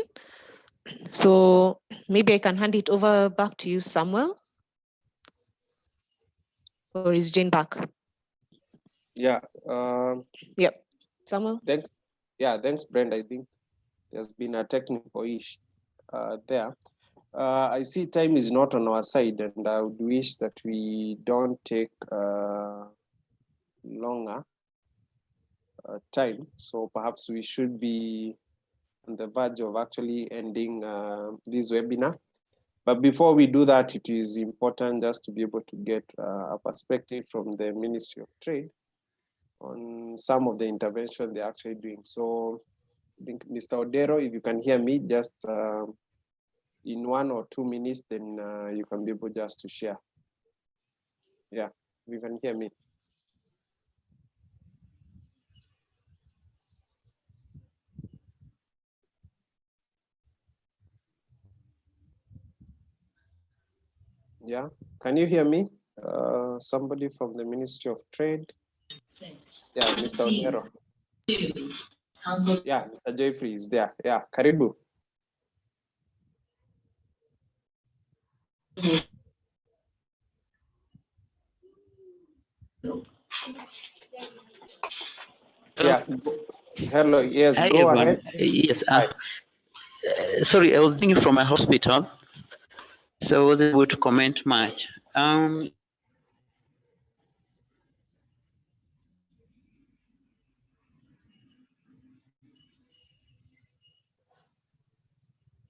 So maybe I can hand it over back to you, Samuel. Or is Jane back? Yeah. Yep. Samuel? Thanks. Yeah, thanks, Brenda. I think there's been a technical issue there. I see time is not on our side, and I would wish that we don't take longer time. So perhaps we should be on the verge of actually ending this webinar. But before we do that, it is important just to be able to get a perspective from the Ministry of Trade on some of the intervention they're actually doing. So I think, Mr. Odero, if you can hear me, just in 1 or 2 minutes, then you can be able just to share. Yeah, you can hear me. Yeah, can you hear me? Somebody from the Ministry of Trade. Yeah, Mr. Odero. Yeah, Mr. Jeffrey is there. Yeah, Karibu. Yeah. Hello. Yes. Hi, Go everyone. ahead. Yes. Hi. Sorry, I was doing it from my hospital, so I wasn't able to comment much.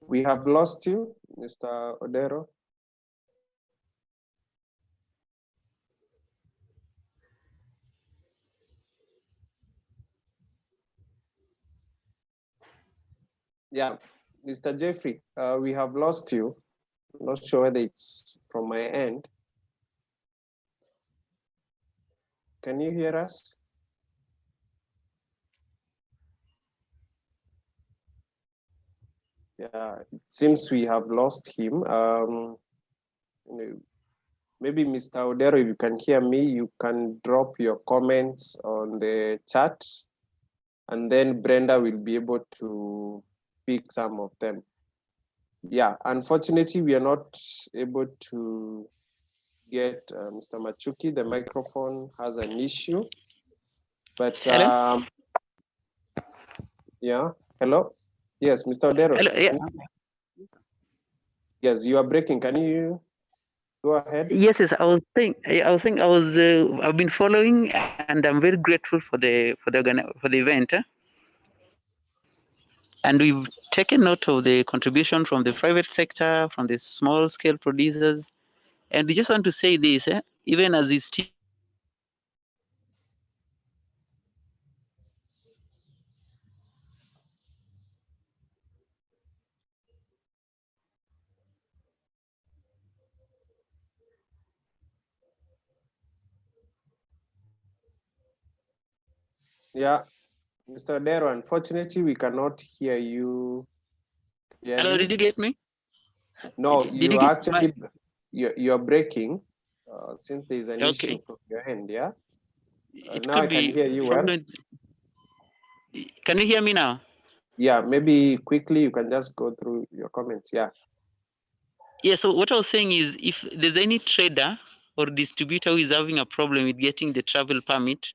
We have lost you, Mr. Odero. Yeah, Mr. Jeffrey, we have lost you. I'm not sure whether it's from my end. Can you hear us? Yeah, it seems we have lost him. Maybe Mr. Odero, if you can hear me, you can drop your comments on the chat, and then Brenda will be able to pick some of them. Yeah, unfortunately, we are not able to get Mr. Machuki. The microphone has an issue, but yeah, hello. Yes, Mr. Odero. Hello, yeah. Yes, you are breaking. Can you go ahead? Yes, I've been following, and I'm very grateful for the event. And we've taken note of the contribution from the private sector, from the small scale producers, and we just want to say this: even as it's still Yeah, Mr. Odero, unfortunately, we cannot hear you clearly. Hello, did you get me? No, Did you you get actually, you're breaking since there's an issue from your end, yeah? Now I can hear you well. Can you hear me now? Yeah, maybe quickly you can just go through your comments, yeah. Yeah, so what I was saying is if there's any trader or distributor who is having a problem with getting the travel permit,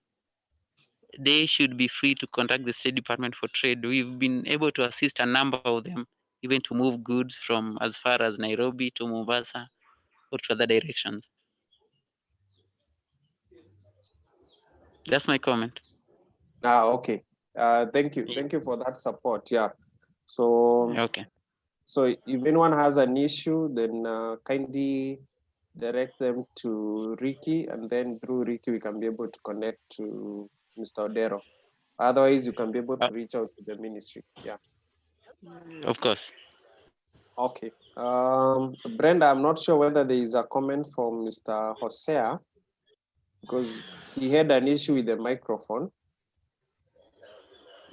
they should be free to contact the State Department for Trade. We've been able to assist a number of them, even to move goods from as far as Nairobi to Mombasa or to other directions. That's my comment. Okay. Thank you. Thank you for that support. Yeah. So, okay. So if anyone has an issue, then kindly direct them to Ricky, and then through Ricky, we can be able to connect to Mr. Odero. Otherwise, you can be able to reach out to the ministry. Yeah. Of course. Okay. Brenda, I'm not sure whether there is a comment from Mr. Hosea, because he had an issue with the microphone.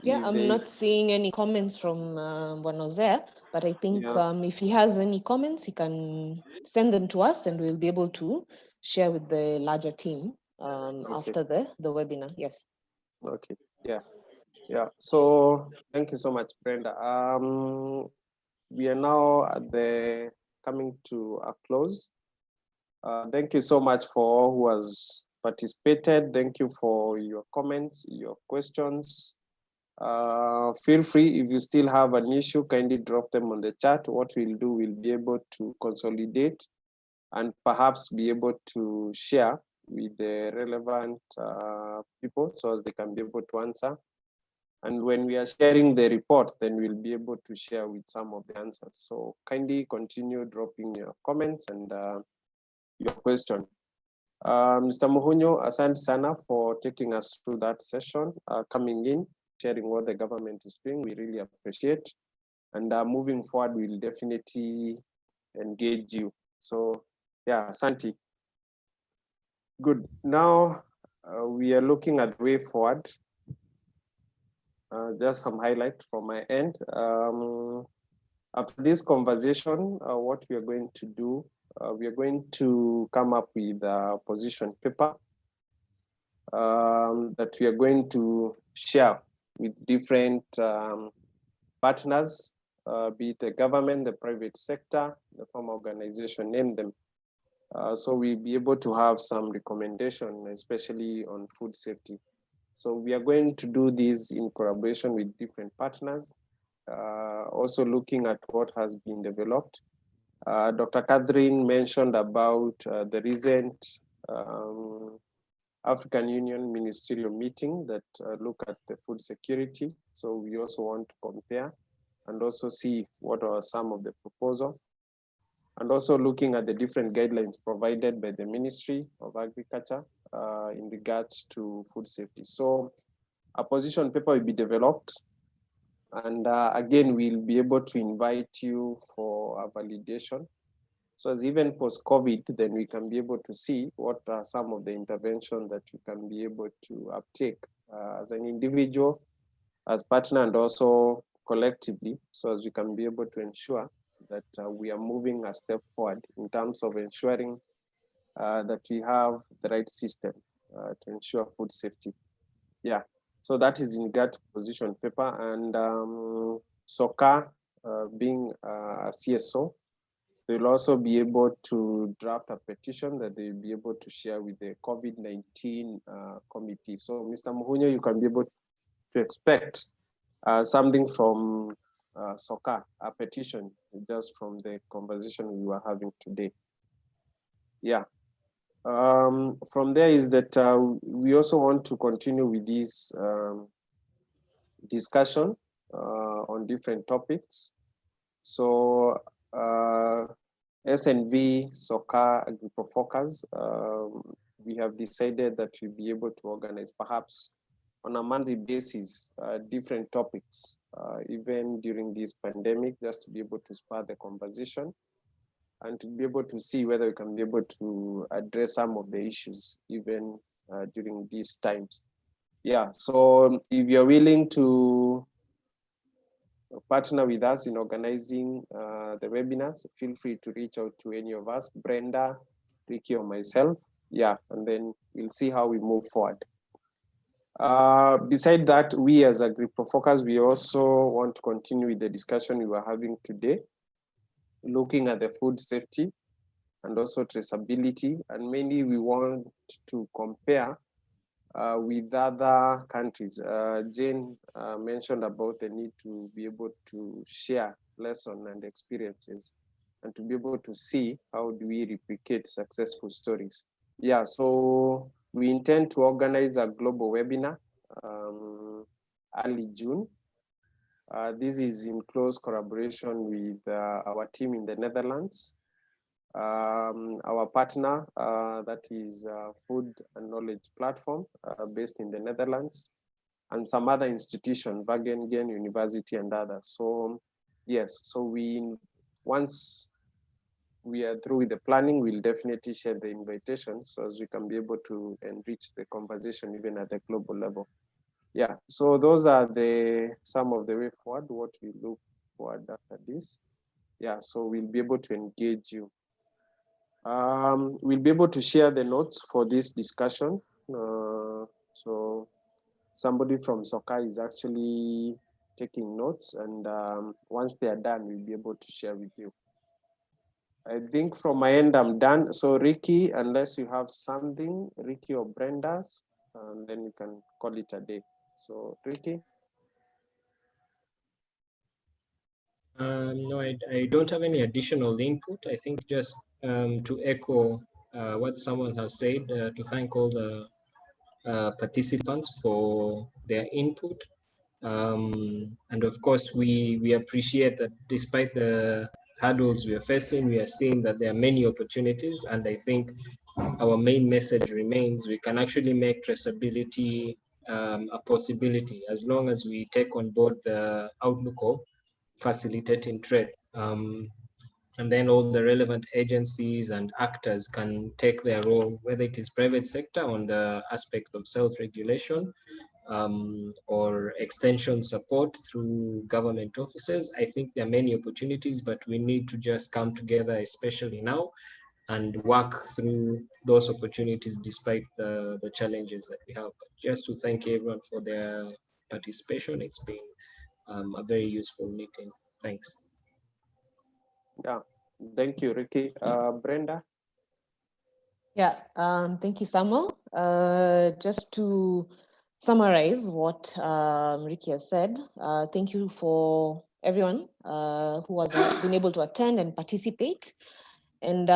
Yeah, I'm not seeing any comments from Hosea, but I think if he has any comments, he can send them to us and we'll be able to share with the larger team Okay. after the webinar. Yes. Okay. Yeah. So thank you so much, Brenda. We are now at the coming to a close. Thank you so much for all who has participated. Thank you for your comments, your questions. Feel free, if you still have an issue, kindly drop them on the chat. What we'll do, we'll be able to consolidate and perhaps be able to share with the relevant people so as they can be able to answer. And when we are sharing the report, then we'll be able to share with some of the answers. So kindly continue dropping your comments and your question. Mr. Muhunyo, asante sana for taking us through that session, coming in, sharing what the government is doing. We really appreciate. And moving forward, we'll definitely engage you. So yeah, asante. Good. Now we are looking at the way forward. Just some highlight from my end. After this conversation, what we are going to do, we are going to come up with a position paper that we are going to share with different partners, be it the government, the private sector, the farm organization, name them. So we'll be able to have some recommendation, especially on food safety. So we are going to do this in collaboration with different partners, also looking at what has been developed. Dr. Catherine mentioned about the recent African Union ministerial meeting that look at the food security. So we also want to compare and also see what are some of the proposals. And also looking at the different guidelines provided by the Ministry of Agriculture in regards to food safety. So a position paper will be developed. And again, we'll be able to invite you for a validation. So as even post-COVID, then we can be able to see what are some of the interventions that you can be able to uptake as an individual, as partner, and also collectively, so as we can be able to ensure that we are moving a step forward in terms of ensuring that we have the right system to ensure food safety. Yeah, so that is in regard to position paper. And SOCA, being a CSO, they'll also be able to draft a petition that they'll be able to share with the COVID-19 committee. So Mr. Muhunyo, you can be able to expect something from SOCA, a petition, just from the conversation we were having today. Yeah. From there is that we also want to continue with this discussion on different topics. So SNV, SOCA, Group of Focus, we have decided that we'll be able to organize perhaps on a monthly basis, different topics, even during this pandemic, just to be able to spur the conversation and to be able to see whether we can be able to address some of the issues, even during these times. Yeah, so if you're willing to partner with us in organizing the webinars, feel free to reach out to any of us, Brenda, Ricky, or myself. Yeah, and then we'll see how we move forward. Beside that, we as a group of focus, we also want to continue with the discussion we were having today, looking at the food safety and also traceability. And mainly we want to compare with other countries. Jane mentioned about the need to be able to share lessons and experiences and to be able to see how do we replicate successful stories. Yeah, so we intend to organize a global webinar early June. This is in close collaboration with our team in the Netherlands. Our partner, that is Food and Knowledge Platform based in the Netherlands, and some other institutions, Wageningen University and others. So yes, so once we are through with the planning, we'll definitely share the invitation so as we can be able to enrich the conversation even at the global level. Yeah, so those are some of the way forward, what we look forward after this. Yeah, so we'll be able to engage you. We'll be able to share the notes for this discussion. So somebody from Soka is actually taking notes, and once they are done, we'll be able to share with you. I think from my end, I'm done. So Ricky, unless you have something, Ricky or Brenda, and then we can call it a day. So Ricky? No, I don't have any additional input. I think just to echo what someone has said, to thank all the participants for their input. And of course, we appreciate that despite the hurdles we are facing, we are seeing that there are many opportunities. And I think our main message remains, we can actually make traceability a possibility as long as we take on board the outlook of facilitating trade. And then all the relevant agencies and actors can take their role, whether it is private sector on the aspect of self-regulation, or extension support through government offices. I think there are many opportunities, but we need to just come together, especially now, and work through those opportunities despite the challenges that we have. But just to thank everyone for their participation. It's been a very useful meeting. Thanks. Yeah, thank you, Ricky. Brenda? Yeah, thank you, Samuel. Just to summarize what Ricky has said, thank you for everyone who has been able to attend and participate. And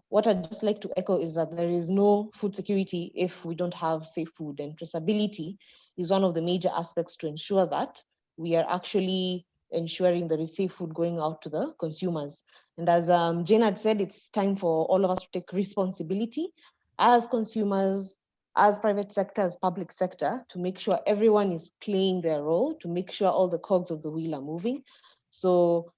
what I'd just like to echo is that there is no food security if we don't have safe food, and traceability is one of the major aspects to ensure that we are actually ensuring there is safe food going out to the consumers. And as Jane had said, it's time for all of us to take responsibility as consumers, as private sector, as public sector, to make sure everyone is playing their role, to make sure all the cogs of the wheel are moving. So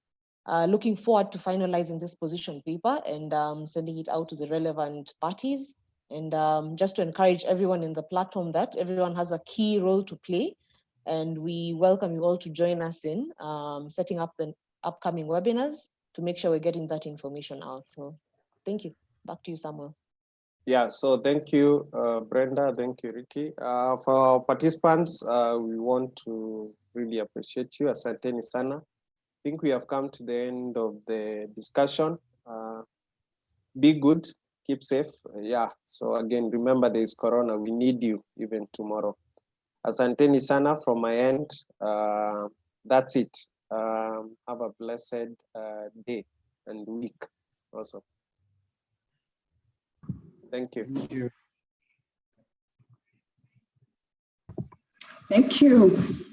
looking forward to finalizing this position paper and sending it out to the relevant parties. And just to encourage everyone in the platform that everyone has a key role to play. And we welcome you all to join us in setting up the upcoming webinars to make sure we're getting that information out. So thank you. Back to you, Samuel. Yeah, so thank you, Brenda. Thank you, Ricky. For our participants, we want to really appreciate you. Asanteni sana. I think we have come to the end of the discussion. Be good, keep safe. Yeah, so again, remember there is Corona. We need you even tomorrow. Asanteni sana from my end. That's it. Have a blessed day and week also. Thank you. Thank you. Thank you.